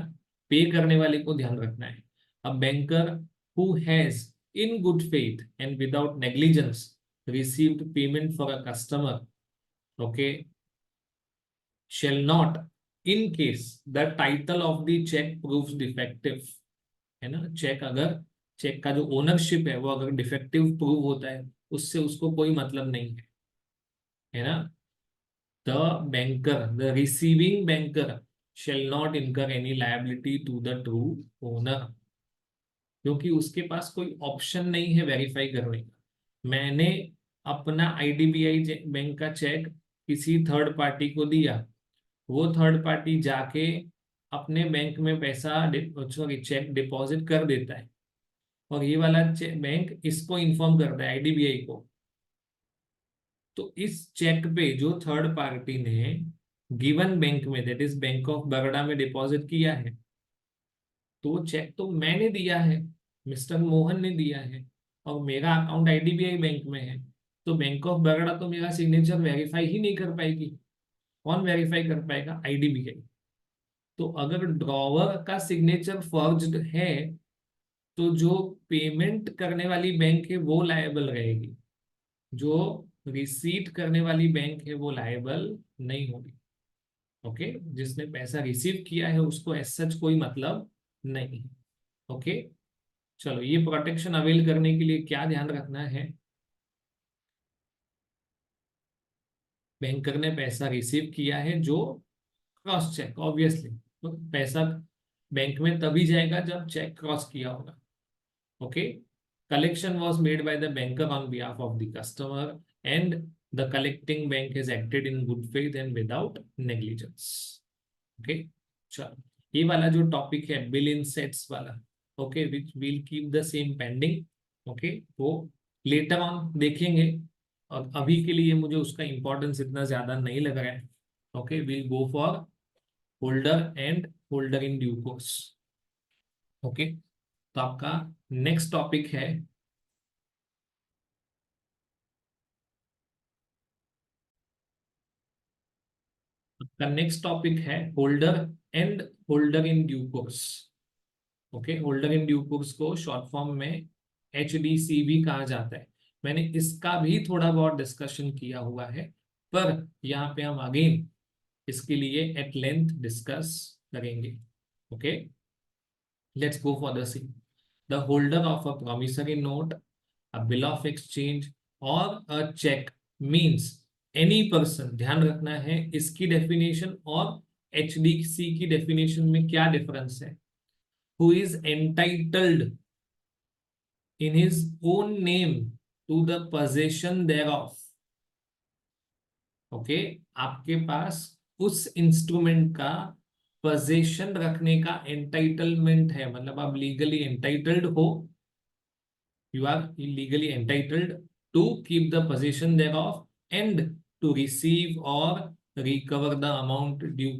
Speaker 1: पे करने वाले को ध्यान रखना है। अब banker who has in good faith and without negligence received payment for a customer, okay, shall not, in case the title of the check proves defective, है ना, चेक अगर, चेक का जो ओनरशिप है वो अगर डिफेक्टिव प्रूव होता है, उससे उसको कोई मतलब नहीं है ना। The banker, the receiving banker shall not incur any liability to the true owner, क्योंकि उसके पास कोई ऑप्शन नहीं है वेरीफाई करने का। मैंने अपना आईडीबीआई बैंक का चेक किसी थर्ड पार्टी को दिया, वो थर्ड पार्टी जाके अपने बैंक में पैसा सॉरी चेक डिपॉजिट कर देता है, और ये वाला बैंक इसको इन्फॉर्म करता है आईडीबीआई को। तो इस चेक पे जो थर्ड पार्टी ने गिवन बैंक में, that is bank of Baroda में डिपॉजिट किया है, तो चेक तो मैंने दिया है, मिस्टर मोहन ने दिया है, और मेरा अकाउंट आईडीबीआई बैंक में है, तो बैंक ऑफ बड़ौदा तो मेरा सिग्नेचर वेरीफाई ही नहीं कर पाएगी। कौन वेरीफाई कर पाएगा? आईडीबीआई। तो अगर ड्रॉवर का सिग्नेचर फॉर्ज्ड है, तो जो पेमेंट करने वाली बैंक है वो लायबल रहेगी, जो रिसीट करने वाली बैंक है वो लायबल नहीं होगी। ओके, जिसने पैसा रिसीव किया है उसको एज सच कोई मतलब नहीं। ओके, चलो ये प्रोटेक्शन अवेल करने के लिए क्या ध्यान रखना है? बैंकर ने पैसा रिसीव किया है, जो क्रॉस चेक, ऑब्वियसली तो पैसा बैंक में तभी जाएगा जब चेक क्रॉस किया होगा। Okay, collection was made by the banker on behalf of the customer and the collecting bank has acted in good faith and without negligence. Okay, चलो ये वाला जो टॉपिक है बिल इन सेट्स वाला, okay, which will keep the same pending, okay, वो later on देखेंगे, और अभी के लिए मुझे उसका इंपॉर्टेंस इतना ज्यादा नहीं लग रहा है। Okay, will go for holder and holder in due course. Okay, तो आपका नेक्स्ट टॉपिक है, आपका नेक्स्ट टॉपिक है holder and holder in due course. Okay, holder in due course को शॉर्ट फॉर्म में एचडीसी भी कहा जाता है। मैंने इसका भी थोड़ा बहुत डिस्कशन किया हुआ है, पर यहाँ पे हम अगेन इसके लिए एट लेंथ डिस्कस करेंगे। Okay, let's go for the C. The holder of a promissory note, a bill of exchange or a check means any person, ध्यान रखना है इसकी डेफिनेशन और एचडीसी की डेफिनेशन में क्या डिफरेंस है, who is entitled in his own name to the possession thereof। Okay, आपके पास उस इंस्ट्रूमेंट का पोजेशन रखने का एंटाइटलमेंट है, मतलब आप लीगली एंटाइटल्ड हो, you are legally entitled to keep the possession thereof and to receive or recover the amount due।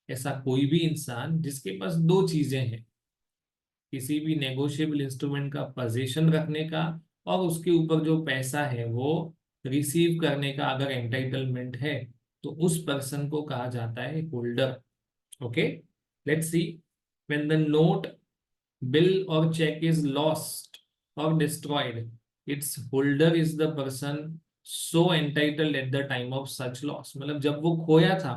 Speaker 1: ऐसा कोई भी इंसान जिसके पास दो चीजें हैं, किसी भी नेगोशिएबल इंस्ट्रूमेंट का पोजीशन रखने का और उसके ऊपर जो पैसा है वो रिसीव करने का अगर एंटाइटलमेंट है, तो उस पर्सन को कहा जाता है holder. Okay, let's see, when the note, bill or check is lost or destroyed, its holder is the person so entitled at the time of such loss। मतलब जब वो खोया था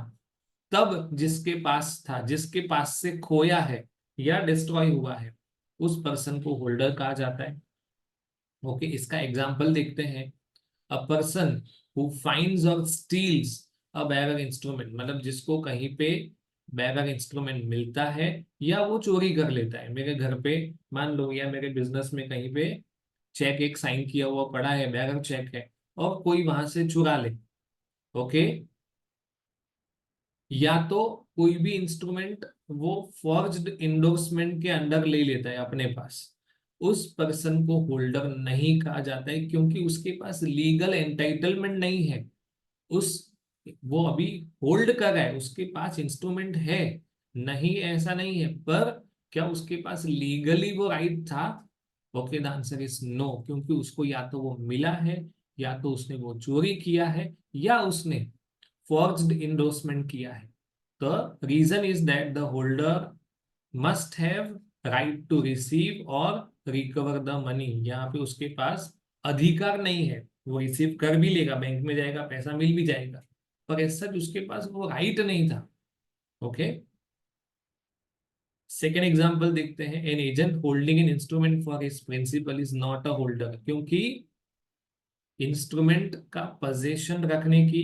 Speaker 1: तब जिसके पास था, जिसके पास से खोया है या डिस्ट्रॉय हुआ है, उस पर्सन को होल्डर कहा जाता है। ओके, इसका एग्जांपल देखते हैं। अ पर्सन हु फाइंड्स और स्टील्स अ बेरर इंस्ट्रूमेंट, मतलब जिसको कहीं पे बेरर इंस्ट्रूमेंट मिलता है या वो चोरी कर लेता है। मेरे घर पे मान लो या मेरे बिजनेस में कहीं पे चेक एक साइन किया हुआ पड़ा है, बेरर चेक है, और कोई वहां से चुरा ले, ओके, या तो कोई भी इंस्ट्रूमेंट वो फॉर्ज्ड इंडोर्समेंट के अंडर ले लेता है अपने पास, उस पर्सन को होल्डर नहीं कहा जाता है, क्योंकि उसके पास लीगल एंटाइटलमेंट नहीं है। उस वो अभी होल्ड कर रहा है, उसके पास इंस्ट्रूमेंट है, नहीं ऐसा नहीं है, पर क्या उसके पास लीगली वो राइट था? Okay, the answer is no, क्योंकि उसको या तो वो मिला है, या तो उसने वो चोरी किया है, या उसने forged endorsement किया है। The reason is that the holder must have right to receive or recover the money, यहाँ पे उसके पास अधिकार नहीं है, वो रिसीव कर भी लेगा, बैंक में जाएगा, पैसा मिल भी जाएगा, पर ऐसा उसके पास वो राइट नहीं था। ओके, सेकेंड एग्जाम्पल देखते हैं। An agent holding an instrument for his principal is not a holder, क्योंकि इंस्ट्रूमेंट का पोजीशन रखने की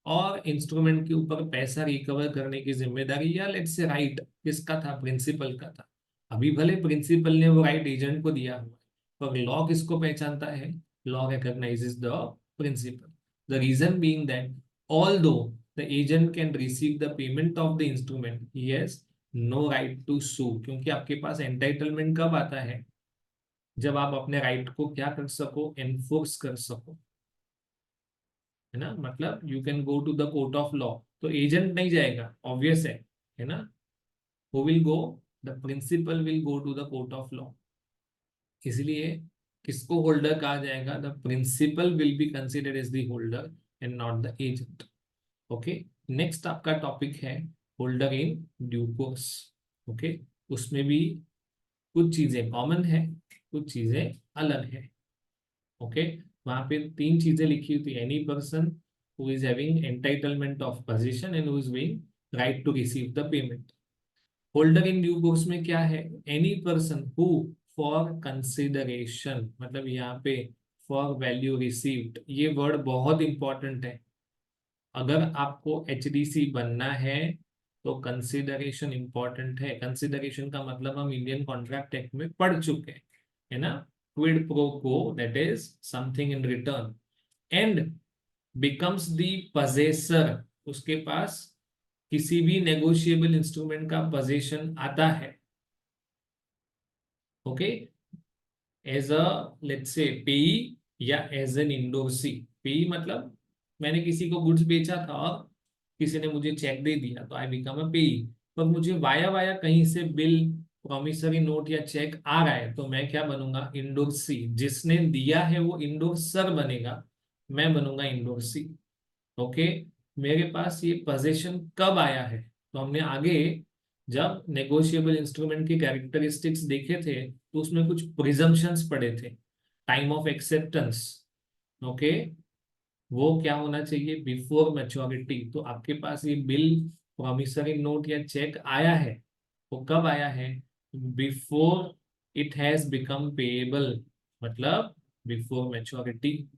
Speaker 1: और इंस्ट्रूमेंट के ऊपर पैसा रिकवर करने की जिम्मेदारी या लेट्स से राइट किसका था, प्रिंसिपल का था। अभी भले प्रिंसिपल ने वो राइट एजेंट को दिया हुआ, पर लॉ किसको पहचानता है, law recognizes the principal. The reason being that although the agent can receive the payment of the instrument, he has no right to sue, क्योंकि आपके पास एंटाइटलमेंट कब आता है, जब आप अपने राइट को क्या कर सको, एनफोर्स कर सको, है ना। मतलब you can go to the court of law, तो एजेंट नहीं जाएगा, ऑब्वियस है ना। Who will go, the principal will go to the court of law. इसलिए किसको होल्डर कहा जाएगा, the principal will be considered as the holder and not the agent. Okay, next आपका टॉपिक है holder in due course. Okay, उसमें भी कुछ चीजें कॉमन है, कुछ चीजें अलग है। ओके, वहां पे तीन चीजें लिखी हुई थी, any person who is having entitlement of position and who is being right to receive the payment. Holder in due course में क्या है, any person who for consideration, मतलब यहाँ पे फॉर वैल्यू रिसीव्ड, ये वर्ड बहुत इंपॉर्टेंट है। अगर आपको एचडीसी बनना है तो कंसिडरेशन इंपॉर्टेंट है। कंसिडरेशन का मतलब हम इंडियन कॉन्ट्रैक्ट एक्ट में पढ़ चुके हैं, है ना। क्विड प्रो को, that is something in return, and becomes the possessor, उसके पास किसी भी नेगोशिएबल इंस्ट्रूमेंट का पोजीशन आता है। Okay, as a let's say पेई या एज एन इंडोर्सी। पेई मतलब मैंने किसी को गुड्स बेचा था और किसी ने मुझे चेक दे दिया, तो आई बिकम अ पेई। पर मुझे वाया वाया कहीं से बिल, प्रॉमिसरी नोट या चेक आ रहा है, तो मैं क्या बनूंगा, इंडोर्सी। जिसने दिया है वो इंडोर्सर बनेगा, मैं बनूंगा इंडोर्सी। ओके, मेरे पास ये पोजीशन कब आया है, तो हमने आगे जब नेगोशिएबल इंस्ट्रूमेंट की कैरेक्टरिस्टिक्स देखे थे तो उसमें कुछ प्रिजम्पशंस पढ़े थे। टाइम ऑफ एक्सेप्टेंस, ओके, वो क्या होना चाहिए, बिफोर मैच्योरिटी। तो आपके पास ये बिल, प्रॉमिसरी नोट या चेक आया है, वो कब आया है, before it has become payable, मतलब बिफोर मैच्योरिटी।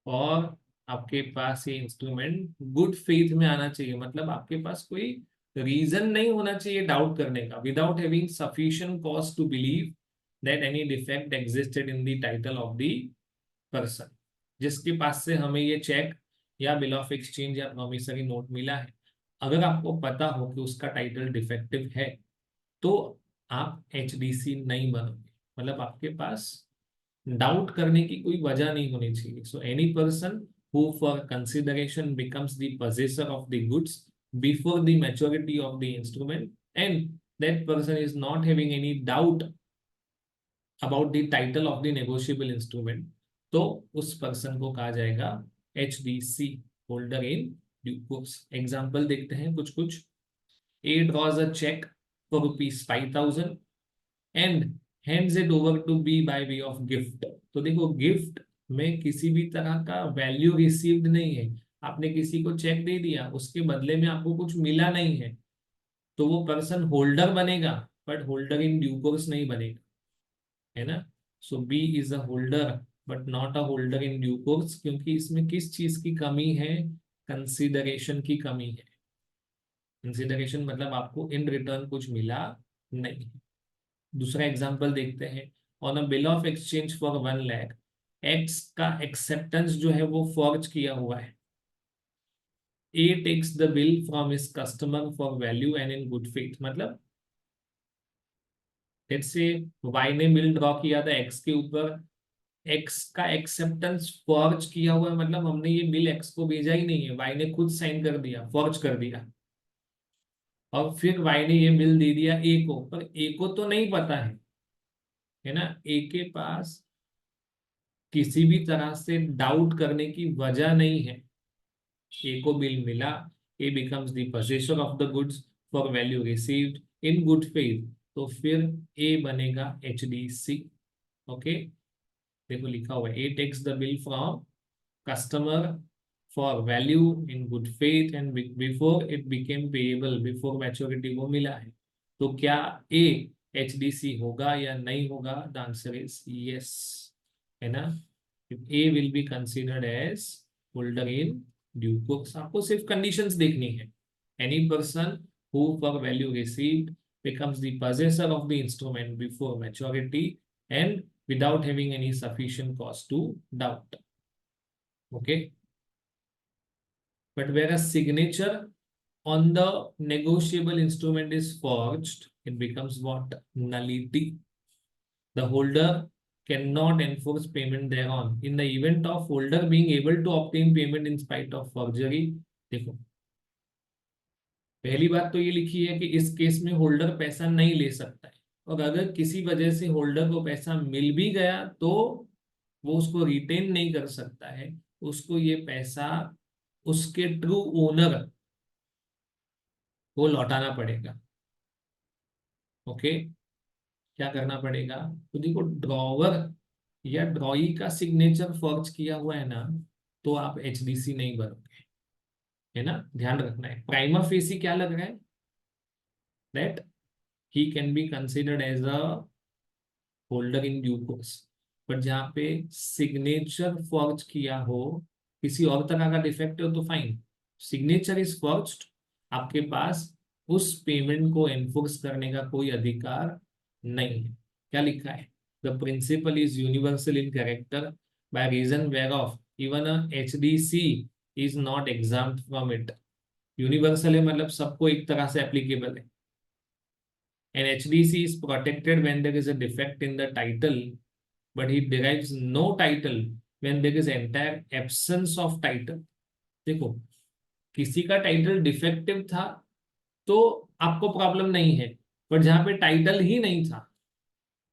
Speaker 1: और आपके पास ये इंस्ट्रूमेंट गुड फेथ में आना चाहिए, मतलब आपके पास कोई रीजन नहीं होना चाहिए डाउट करने का, without having sufficient cause to believe that any defect existed in the title of the person, जिसके पास से हमें ये चेक या बिल ऑफ एक्सचेंज या प्रॉमिसरी नोट मिला है। अगर आपको पता हो कि उसका टाइटल डिफेक्टिव है, तो आप एचडीसी नहीं बनोगे, मतलब आपके पास डाउट करने की कोई वजह नहीं होनी चाहिए। So any person who for consideration becomes the possessor of the goods before the maturity of the instrument, and that person is not having any doubt about the title of the negotiable instrument, तो उस person को कहा जाएगा HDC, holder in due course. Example देखते हैं कुछ कुछ। A draws a cheque for ₹5,000 and hands it over to B by way of gift. तो देखो, गिफ्ट में किसी भी तरह का वैल्यू रिसीव्ड नहीं है, आपने किसी को चेक दे दिया, उसके बदले में आपको कुछ मिला नहीं है, तो वो पर्सन होल्डर बनेगा, but holder in due course नहीं बनेगा, है ना। So B is a holder but not a holder in due course, क्योंकि इसमें किस चीज की कमी है, कंसिडरेशन की कमी है। कंसिडरेशन मतलब आपको इन रिटर्न कुछ मिला नहीं। दूसरा एग्जांपल देखते हैं। On a bill of exchange for 1 lakh, X का एक्सेप्टेंस जो है वो फॉर्ज किया हुआ है। A takes the bill from his customer for value and in good faith, मतलब लेट्स से वाई ने बिल ड्रॉ किया था एक्स के ऊपर, एक्स का एक्सेप्टेंस फॉर्ज किया हुआ है, मतलब हमने ये बिल एक्स को भेजा ही नहीं है, वाई ने खुद साइन कर दिया, फॉर्ज कर दिया, और फिर वाई ने ये बिल दे दिया ए को, पर ए को तो नहीं पता है ना। ए के पास किसी भी तरह से डाउट करने की वजह नहीं है। ए को बिल मिला, A becomes the possessor of the goods for value received, in good faith, तो फिर ए बनेगा HDC। ओके, देखो लिखा हुआ है A takes the bill from customer for value in good faith and before it became payable before maturity, वो मिला है। तो क्या ए HDC होगा या नहीं होगा? द आंसर इज यस, है ना। A will be considered as holder in due course. आपको सिर्फ कंडीशंस देखनी है। Any person who for value received becomes the possessor of the instrument before maturity and without having any sufficient cause to doubt. Okay, but where a signature on the negotiable instrument is forged, it becomes what? Nullity. The holder cannot enforce payment thereon in the event of holder being able to obtain payment in spite of forgery. देखो, पहली बात तो ये लिखी है कि इस case में होल्डर पैसा नहीं ले सकता है, और अगर किसी वजह से होल्डर को पैसा मिल भी गया तो वो उसको रिटेन नहीं कर सकता है। उसको ये पैसा उसके ट्रू ओनर को लौटाना पड़ेगा। ओके, क्या करना पड़ेगा? तो देखो, ड्रॉवर या ड्रॉई का सिग्नेचर फॉर्ज किया हुआ है ना, तो आप HDC नहीं भरोगे, है ना। ध्यान रखना है। प्राइमा फेसी क्या लग रहा है? That he can be considered as a holder in due course, but जहाँ पे सिग्नेचर फॉर्ज किया हो, किसी और तरह का डिफेक्ट हो तो फाइन, सिग्नेचर इज फॉर्ज्ड, आपके पास उस पेमेंट को एनफोर्स करने का कोई अधिकार नहीं है। क्या लिखा है? The principle is universal in character by reason where of even a HDC is not exempt from it. Universal है मतलब सबको एक तरह से एप्लीकेबल है। An HDC is protected when there is a defect in the title, but he derives no title when there is entire absence of title. देखो, किसी का टाइटल डिफेक्टिव था तो आपको प्रॉब्लम नहीं है, पर जहां पे टाइटल ही नहीं था,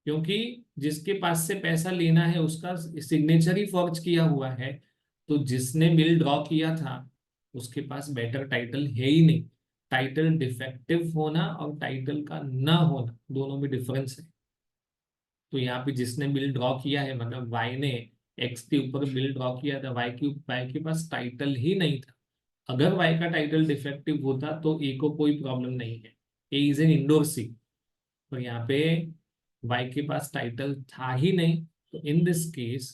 Speaker 1: क्योंकि जिसके पास से पैसा लेना है उसका सिग्नेचर ही फॉर्ज किया हुआ है, तो जिसने बिल ड्रॉ किया था उसके पास बेटर टाइटल है ही नहीं। टाइटल डिफेक्टिव होना और टाइटल का ना होना दोनों में डिफरेंस है। तो यहाँ पे जिसने बिल ड्रॉ किया है, मतलब वाई ने एक्स के ऊपर बिल ड्रॉ किया था, वाई के पास टाइटल ही नहीं था। अगर वाई का टाइटल डिफेक्टिव होता तो ए को कोई प्रॉब्लम नहीं है, ए इज एन इंडोर सी। तो यहाँ पे वाई के पास टाइटल था ही नहीं, तो in this case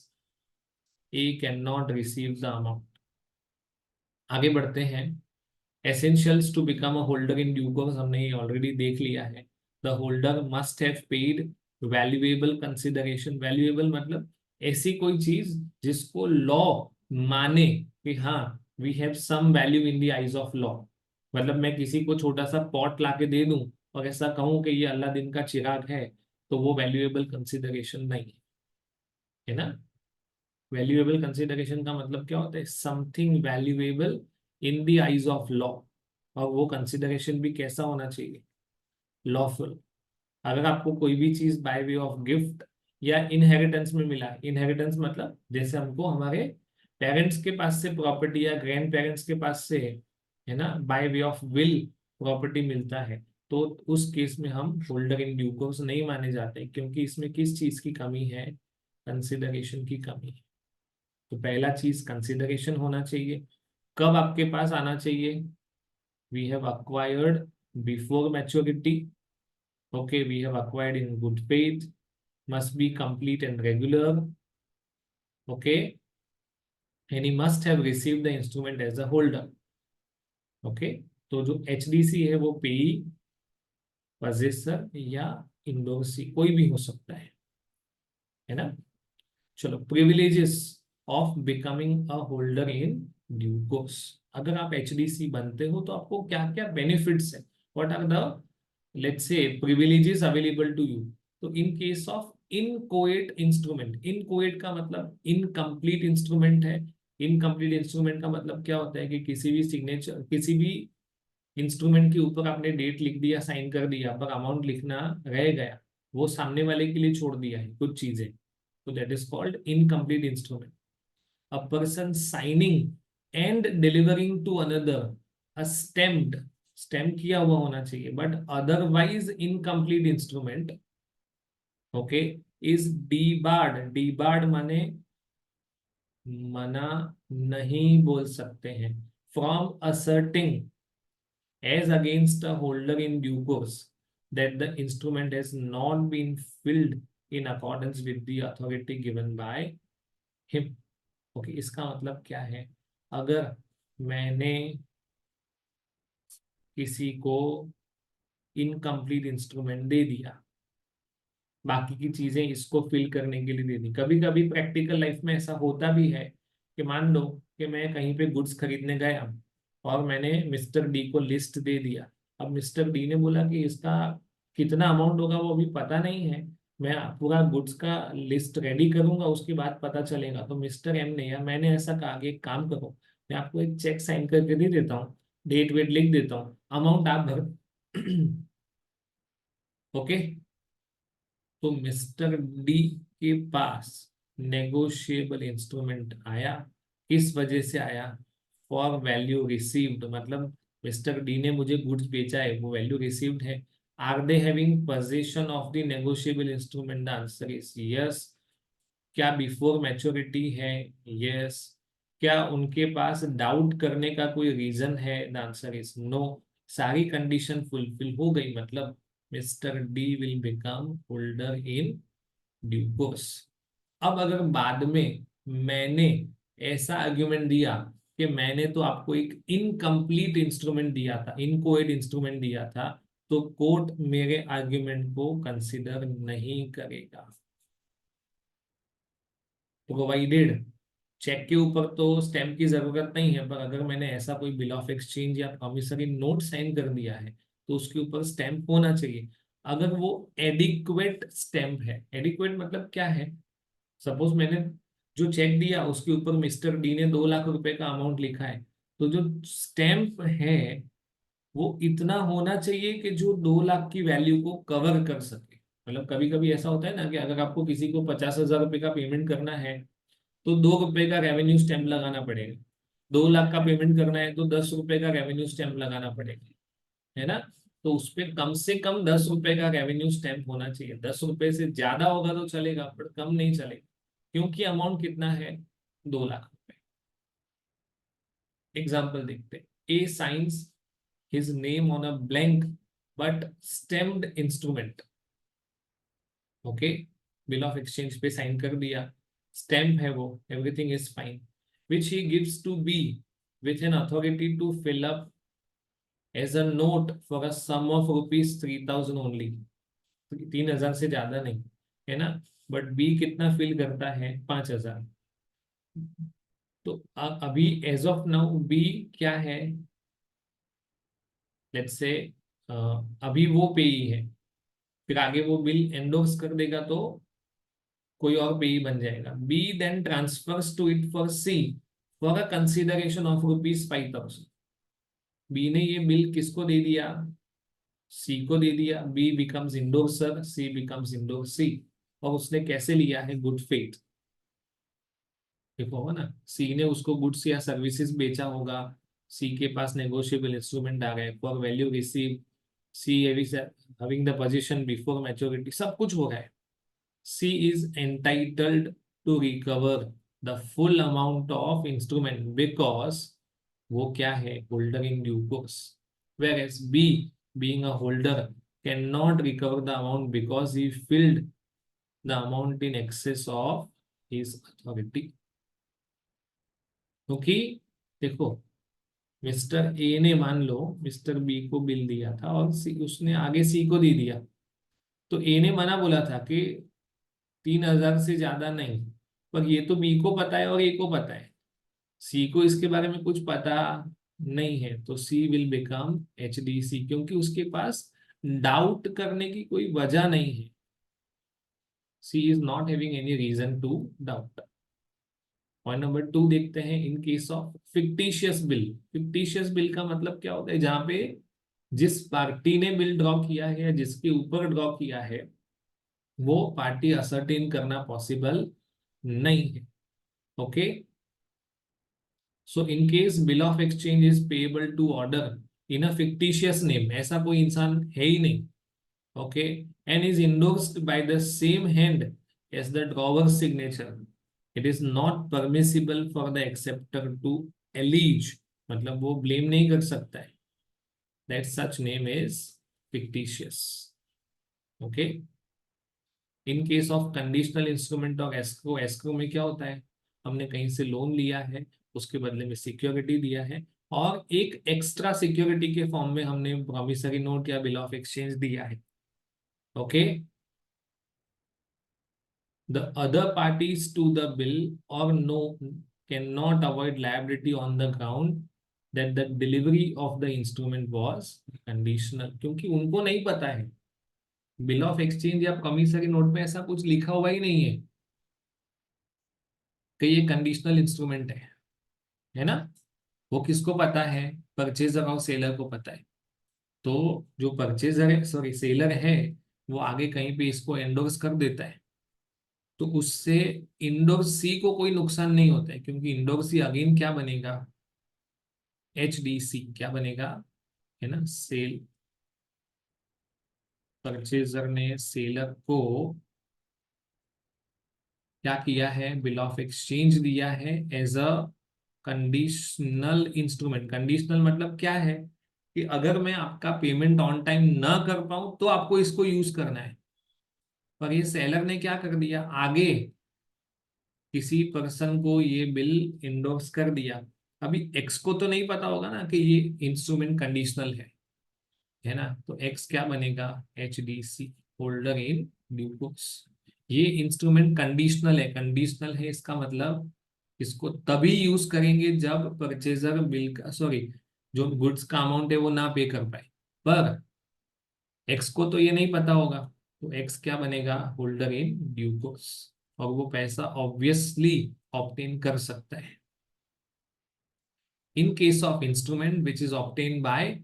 Speaker 1: A can not receive the amount. आगे बढ़ते हैं। Essentials to become a holder in due course हमने ये ऑलरेडी देख लिया है। The holder must have paid valuable consideration. Valuable मतलब ऐसी कोई चीज जिसको लॉ माने कि हाँ we have some value in the eyes of law. मतलब मैं किसी को छोटा सा पॉट लाके दे दूं और ऐसा कहूं कि ये अल्लाह दिन का चिराग है, तो वो वैल्यूएबल कंसिडरेशन नहीं है ना। वैल्यूएबल कंसिडरेशन का मतलब क्या होता है? Something valuable in the eyes of law. और वो कंसिडरेशन भी कैसा होना चाहिए? लॉफुल। अगर आपको कोई भी चीज बाय वे ऑफ गिफ्ट या इनहेरिटेंस में मिला, इनहेरिटेंस मतलब जैसे हमको हमारे पेरेंट्स के पास से प्रॉपर्टी या ग्रैंड पेरेंट्स के पास से, है ना, bye way of will property मिलता है, तो उस केस में हम होल्डर इन ड्यू कोर्स नहीं माने जाते, क्योंकि इसमें किस चीज की कमी है? कंसिडरेशन की कमी है। तो पहला चीज कंसिडरेशन होना चाहिए। कब आपके पास आना चाहिए? We have acquired before maturity. Okay, we have acquired in good faith, must be complete and regular. Okay, and he must have received the instrument as a holder. Okay, तो जो HDC है वो पेई, पजेसर या endorsee कोई भी हो सकता है ना। चलो, privileges of becoming a holder in due course. अगर आप HDC बनते हो तो आपको क्या क्या बेनिफिट्स है? What are the, let's say, privileges available to you? तो in case of inchoate instrument, inchoate का मतलब incomplete instrument है। incomplete instrument का मतलब क्या होता है कि किसी भी सिग्नेचर, किसी भी इंस्ट्रूमेंट के ऊपर आपने डेट लिख दिया, साइन कर दिया, पर अमाउंट लिखना रह गया, वो सामने वाले के लिए छोड़ दिया है कुछ चीजें, तो that is called incomplete instrument. A person signing and delivering to another a stamped stamp किया हुआ होना चाहिए, but otherwise incomplete instrument, okay, is debarred. Debarred माने मना नहीं बोल सकते हैं, from asserting as against a holder in due course that the instrument has not been filled in accordance with the authority given by him. Okay, इसका मतलब क्या है? अगर मैंने किसी को इनकम्प्लीट इंस्ट्रूमेंट दे दिया, बाकी की चीजें इसको फिल करने के लिए दे दी, कभी कभी प्रैक्टिकल लाइफ में ऐसा होता भी है कि मान लो कि मैं कहीं पे गुड्स खरीदने गया और मैंने मिस्टर डी को लिस्ट दे दिया। अब मिस्टर डी ने बोला कि इसका कितना अमाउंट होगा वो अभी पता नहीं है, मैं पूरा गुड्स का लिस्ट रेडी करूंगा उसके बाद पता चलेगा। तो मिस्टर एम ने या मैंने ऐसा कहा कि एक काम करो, मैं आपको एक चेक साइन करके दे देता हूँ, डेट वेट लिख देता हूँ, अमाउंट आप भर। ओके, तो मिस्टर डी के पास नेगोशिएबल इंस्ट्रूमेंट आया, किस वजह से आया? फॉर वैल्यू रिसीव्ड, मतलब मिस्टर डी ने मुझे गुड्स बेचा है, वो वैल्यू रिसीव्ड है। Are they having position of the negotiable instrument? The answer is yes. क्या बिफोर मैच्योरिटी है? यस। क्या उनके पास डाउट करने का कोई रीजन है? The answer is no. सारी कंडीशन फुलफिल हो गई, मतलब mister D will become holder in due course. अब अगर बाद में मैंने ऐसा आर्ग्यूमेंट दिया कि मैंने तो आपको एक इनकम्प्लीट इंस्ट्रूमेंट दिया था, इनकोएड इंस्ट्रूमेंट दिया था, तो कोर्ट मेरे आर्ग्यूमेंट को कंसिडर नहीं करेगा। प्रोवाइडेड, चेक के ऊपर तो स्टैम्प की जरूरत नहीं है, पर अगर मैंने ऐसा कोई बिल ऑफ एक्सचेंज या प्रॉमिसरी नोट साइन कर दिया है तो उसके ऊपर स्टैम्प होना चाहिए। अगर वो एडिक्वेट स्टैम्प है, एडिक्वेट मतलब क्या है? सपोज मैंने जो चेक दिया उसके ऊपर मिस्टर डी ने 2 लाख रुपए का अमाउंट लिखा है, तो जो स्टैम्प है वो इतना होना चाहिए कि जो 2 लाख की वैल्यू को कवर कर सके। मतलब कभी कभी ऐसा होता है ना कि अगर आपको किसी को 50,000 रुपए का पेमेंट करना है तो 2 रुपए का रेवेन्यू स्टैम्प लगाना पड़ेगा, 2 लाख का पेमेंट करना है तो 10 रुपए का रेवेन्यू स्टैम्प लगाना पड़ेगा, है ना? तो उस पे कम से कम 10 रुपए का रेवेन्यू स्टैम्प होना चाहिए। 10 रुपए से ज्यादा होगा तो चलेगा, पर कम नहीं चलेगा, क्योंकि अमाउंट कितना है? 2 लाख रुपए। एग्जाम्पल देखते हैं। A signs his name on a blank but stamped instrument. Okay, bill of exchange पे साइन कर दिया, स्टैम्प है वो, everything is fine, which he gives to be with an authority to fill up as a note for a sum of ₹3,000 only. 3,000 से ज्यादा नहीं, है ना? बट बी कितना फिल करता है? 5,000। तो अभी एज ऑफ नाउ बी क्या है? लेट्स से अभी वो पेई है, फिर आगे वो बिल एंडोर्स कर देगा तो कोई और पेई बन जाएगा। B then transfers to it for C for a consideration of ₹5,000। B ने ये बिल किसको दे दिया? सी को दे दिया। बी बिकम्स इंडोर्सर, सी बिकम्स इंडोर्सी। और उसने कैसे लिया है? Good faith. देखो होगा ना, सी ने उसको गुड्स या सर्विसेज बेचा होगा, सी के पास नेगोशिएबल इंस्ट्रूमेंट आ गए for value receive, C having the position before maturity, सब कुछ हो रहा है। C is entitled to recover the full amount of instrument because वो क्या है? Holder in due course. whereas B, being a holder, cannot recover the amount because he filled the amount in excess of his authority। क्योंकि देखो, mister A ने मान लो mister B को bill दिया था और उसने आगे सी को दे दिया, तो ए ने मना बोला था कि 3,000 से ज्यादा नहीं, पर ये तो बी को पता है और ए को पता है, सी को इसके बारे में कुछ पता नहीं है, तो सी विल बिकम HDC, क्योंकि उसके पास डाउट करने की कोई वजह नहीं है। C is not having any reason to doubt. Point number 2 देखते हैं। In case of fictitious bill, fictitious bill का मतलब क्या होता है? जहां पे जिस पार्टी ने बिल ड्रॉ किया है या जिसके ऊपर ड्रॉ किया है वो पार्टी असर्टेन करना पॉसिबल नहीं है। Okay, so in case bill of exchange is payable to order, in a fictitious name, ऐसा कोई इंसान है ही नहीं, okay, and is endorsed by the same hand as the drawer signature, it is not permissible for the acceptor to allege, मतलब वो blame नहीं कर सकता है that such name is fictitious, okay. In case of conditional instrument of escrow, escrow में क्या होता है, हमने कहीं से लोन लिया है, उसके बदले में सिक्योरिटी दिया है, और एक एक्स्ट्रा सिक्योरिटी के फॉर्म में हमने प्रॉमिसरी नोट या बिल ऑफ एक्सचेंज दिया है, okay. The other parties to the bill और no can not avoid liability on the ground that the delivery of the instrument was conditional, क्योंकि उनको नहीं पता है, बिल ऑफ एक्सचेंज या प्रॉमिसरी नोट में ऐसा कुछ लिखा हुआ ही नहीं है कि ये कंडीशनल इंस्ट्रूमेंट है ना। वो किसको पता है, परचेजर और सेलर को पता है। तो जो परचेजर है, सॉरी सेलर है, वो आगे कहीं पे इसको एंडोर्स कर देता है, तो उससे इंडोर्स सी को कोई नुकसान नहीं होता है, क्योंकि इंडोर्स सी अगेन क्या बनेगा, एच डी सी क्या बनेगा, है ना। सेल, परचेजर ने सेलर को क्या किया है, बिल ऑफ एक्सचेंज दिया है as a conditional instrument. Conditional मतलब क्या है कि अगर मैं आपका पेमेंट ऑन टाइम ना कर पाऊं तो आपको इसको यूज करना है, पर ये सेलर ने क्या कर दिया, आगे किसी पर्सन को ये बिल इंडोर्स कर दिया। अभी एक्स को तो नहीं पता होगा ना कि ये इंस्ट्रूमेंट कंडीशनल है ना। तो एक्स क्या बनेगा, H D C, holder in due course. ये इंस्ट्रूमेंट कंडीशनल है, कंडीशनल है इसका मतलब इसको तभी यूज करेंगे जब परचेजर बिल का, सॉरी, जो गुड्स का अमाउंट है वो ना पे कर पाए, पर एक्स को तो ये नहीं पता होगा, तो एक्स क्या बनेगा, होल्डर इन ड्यू कोर्स, और वो पैसा ऑब्वियसली ऑब्टेन कर सकता है in case of instrument which is obtain by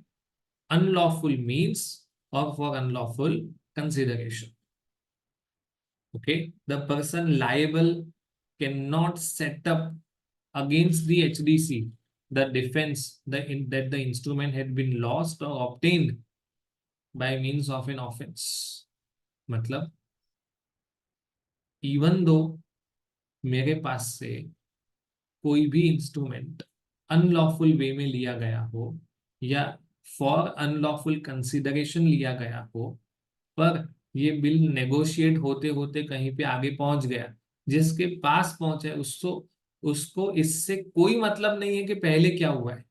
Speaker 1: unlawful means और for unlawful consideration, okay. The person liable cannot set up against the HDC the defense that the instrument had been lost or obtained by means of an offense, मतलब even though मेरे पास से कोई भी instrument unlawful वे में लिया गया हो या फॉर अनलॉफुल कंसिडरेशन लिया गया हो, पर ये बिल नेगोशिएट होते होते कहीं पे आगे पहुंच गया, जिसके पास पहुंचा है उसको उसको इससे कोई मतलब नहीं है कि पहले क्या हुआ है।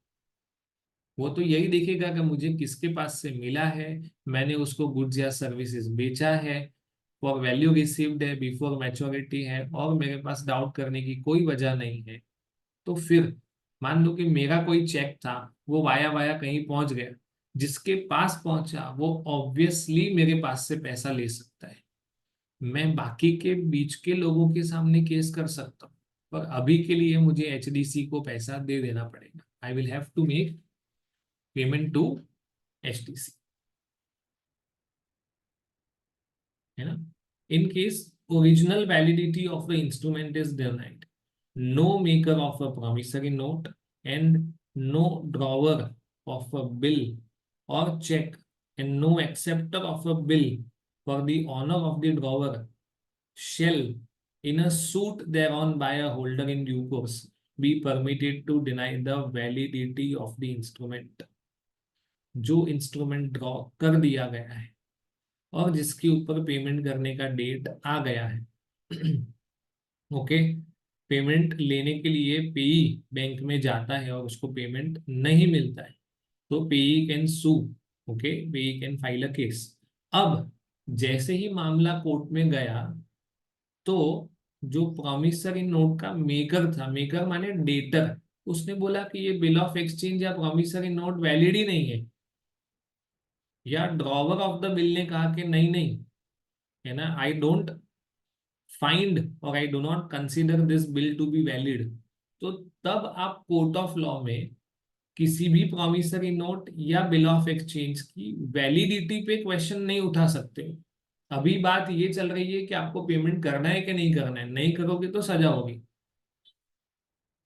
Speaker 1: वो तो यही देखेगा कि मुझे किसके पास से मिला है, मैंने उसको गुड्स या सर्विसेज बेचा है, फॉर वैल्यू रिसीव्ड है, बिफोर मैच्योरिटी है, और मेरे पास डाउट करने की कोई वजह नहीं है। तो फिर मान लो कि मेरा कोई चेक था, वो वाया वाया कहीं पहुंच गया, जिसके पास पहुंचा वो ऑब्वियसली मेरे पास से पैसा ले सकता है, मैं बाकी के बीच के लोगों के सामने केस कर सकता हूँ, पर अभी के लिए मुझे एचडीसी को पैसा दे देना पड़ेगा, I will have to make payment to HDC, है ना। In case original validity of the instrument is denied, no maker of a promissory note and no drawer of a bill or check and no acceptor of a bill for the honor of the drawer shall in a suit thereon by a holder in due course be permitted to deny the validity of the instrument। जो instrument draw कर दिया गया है और जिसके ऊपर payment करने का डेट आ गया है ओके, पेमेंट लेने के लिए पेई बैंक में जाता है और उसको पेमेंट नहीं मिलता है, तो पेई कैन सू, ओके, पेई कैन फाइल अ केस। अब जैसे ही मामला कोर्ट में गया, तो जो प्रॉमिसरी नोट का मेकर था, मेकर माने डेटर, उसने बोला कि ये बिल ऑफ एक्सचेंज या प्रॉमिसरी नोट वैलिड ही नहीं है, या ड्रॉवर ऑफ द बिल ने कहा कि नहीं नहीं, है ना, आई डोंट फाइंड और I do not consider this bill to be valid, तो तब आप कोर्ट ऑफ लॉ में किसी भी प्रॉमिसरी नोट या बिल ऑफ एक्सचेंज की वैलिडिटी पे क्वेश्चन नहीं उठा सकते हो। अभी बात ये चल रही है कि आपको पेमेंट करना है कि नहीं करना है, नहीं करोगे तो सजा होगी।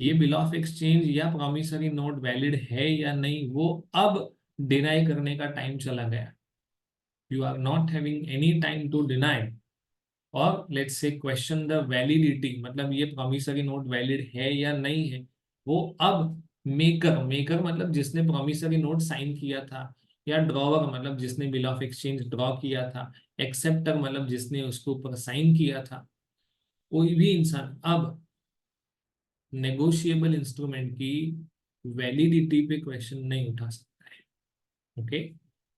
Speaker 1: ये बिल ऑफ एक्सचेंज या प्रॉमिसरी नोट वैलिड है या नहीं, वो अब डिनाई करने का टाइम चला गया, you are not having any time to deny, और let's say question the validity, मतलब ये प्रॉमिसरी नोट वैलिड है या नहीं है, वो अब मेकर, मेकर मतलब जिसने प्रॉमिसरी नोट साइन किया था, या ड्रॉवर मतलब जिसने बिल ऑफ एक्सचेंज ड्रॉ किया था, एक्सेप्टर मतलब जिसने उसके ऊपर साइन किया था, कोई भी इंसान अब नेगोशिएबल इंस्ट्रूमेंट की वैलिडिटी पे क्वेश्चन नहीं उठा सकता है। Okay,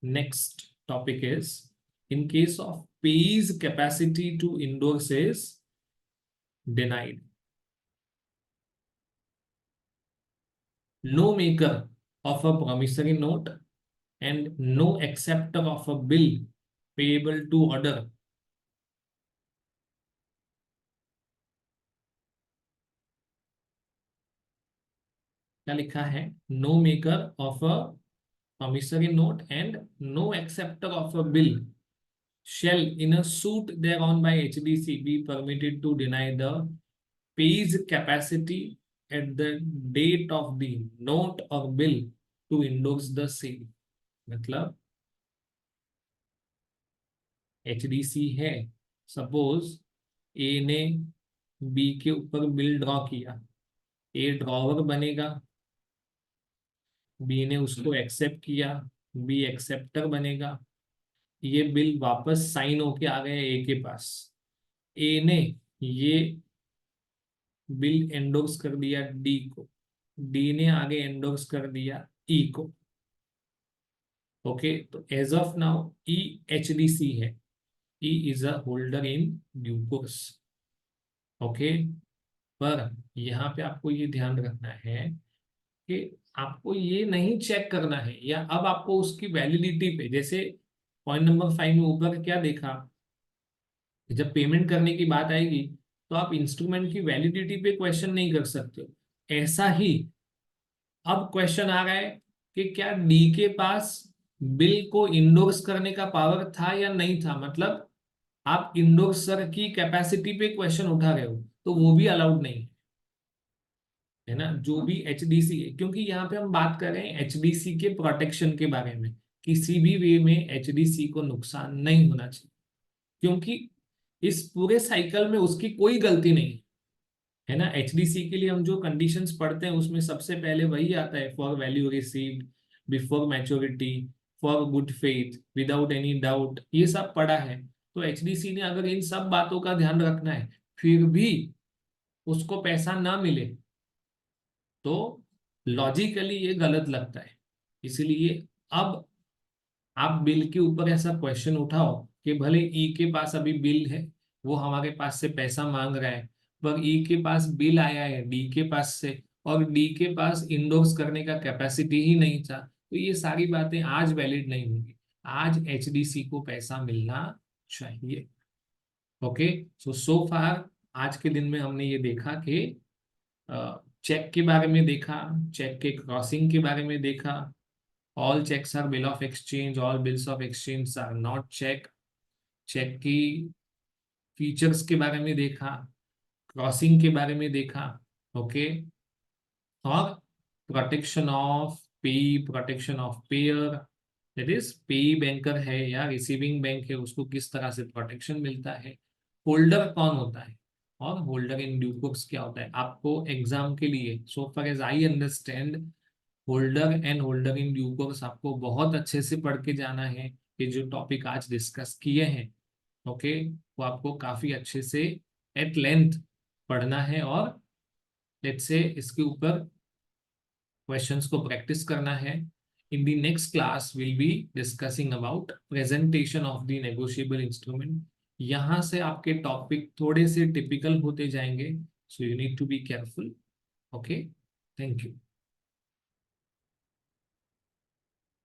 Speaker 1: next topic is in case of pay's capacity to endorse is denied, no maker of a promissory note and no acceptor of a bill payable to order क्या लिखा है, no maker of a promissory note and no acceptor of a bill shall in a suit thereon by HDC be permitted to deny the pays capacity at the date of the note or bill to endorse the same। मतलब HDC है, suppose ए ने B के ऊपर bill draw किया, ए drawer बनेगा, B ने उसको accept किया, बी एक्सेप्टर बनेगा, ये बिल वापस साइन होके आ गया ए के पास, ए ने ये बिल एंडोर्स कर दिया डी को, डी ने आगे एंडोर्स कर दिया ई को। ओके, तो as of now E HDC है, E is a holder in due course. Okay, पर यहाँ पे आपको ये ध्यान रखना है कि आपको ये नहीं चेक करना है, या अब आपको उसकी वैलिडिटी पे, जैसे पॉइंट नंबर 5 में ऊपर क्या देखा, जब पेमेंट करने की बात आएगी तो आप इंस्ट्रूमेंट की वैलिडिटी पे क्वेश्चन नहीं कर सकते हो। ऐसा ही अब क्वेश्चन आ रहा है कि क्या डी के पास बिल को इंडोर्स करने का पावर था या नहीं था, मतलब आप इंडोर्सर की कैपेसिटी पे क्वेश्चन उठा रहे हो, तो वो भी अलाउड नहीं है, है ना, जो भी HDC है, क्योंकि यहाँ पे हम बात कर रहे हैं HDC के प्रोटेक्शन के बारे में, किसी भी वे में HDC को नुकसान नहीं होना चाहिए, क्योंकि इस पूरे साइकिल में उसकी कोई गलती नहीं है ना। HDC के लिए हम जो कंडीशंस पढ़ते हैं उसमें सबसे पहले वही आता है, for value received, before maturity, for good faith, without any doubt, ये सब पढ़ा है। तो HDC ने अगर इन सब बातों का ध्यान रखना है फिर भी उसको पैसा ना मिले, तो लॉजिकली ये गलत लगता है। इसलिए अब आप बिल के ऊपर ऐसा क्वेश्चन उठाओ कि भले ई के पास अभी बिल है, वो हमारे पास से पैसा मांग रहा है, पर ई के पास बिल आया है डी के पास से, और डी के पास इंडोर्स करने का कैपेसिटी ही नहीं था, तो ये सारी बातें आज वैलिड नहीं होंगी, आज HDC को पैसा मिलना चाहिए। ओके, सो फार आज के दिन में हमने ये देखा कि चेक के बारे में देखा, चेक के क्रॉसिंग के बारे में देखा, all cheques are bill of exchange, all bills of exchange are not cheque, cheque की फीचर्स के बारे में देखा, क्रॉसिंग के बारे में देखा। ओके, और प्रोटेक्शन ऑफ पे, protection of pair, that is पे बैंकर है या रिसीविंग बैंक है, उसको किस तरह से प्रोटेक्शन मिलता है, होल्डर कौन होता है, और होल्डर इन ड्यू कोर्स क्या होता है। आपको एग्जाम के लिए, so far as I understand, holder and holder in due course आपको बहुत अच्छे से पढ़ के जाना है। ये जो टॉपिक आज डिस्कस किए हैं, ओके, वो आपको काफी अच्छे से एट लेंथ पढ़ना है, और लेट्स से इसके ऊपर क्वेश्चंस को प्रैक्टिस करना है। In the next class will be discussing about presentation of the negotiable instrument. यहाँ से आपके टॉपिक थोड़े से टिपिकल होते जाएंगे, so you need to be careful. Okay, thank you.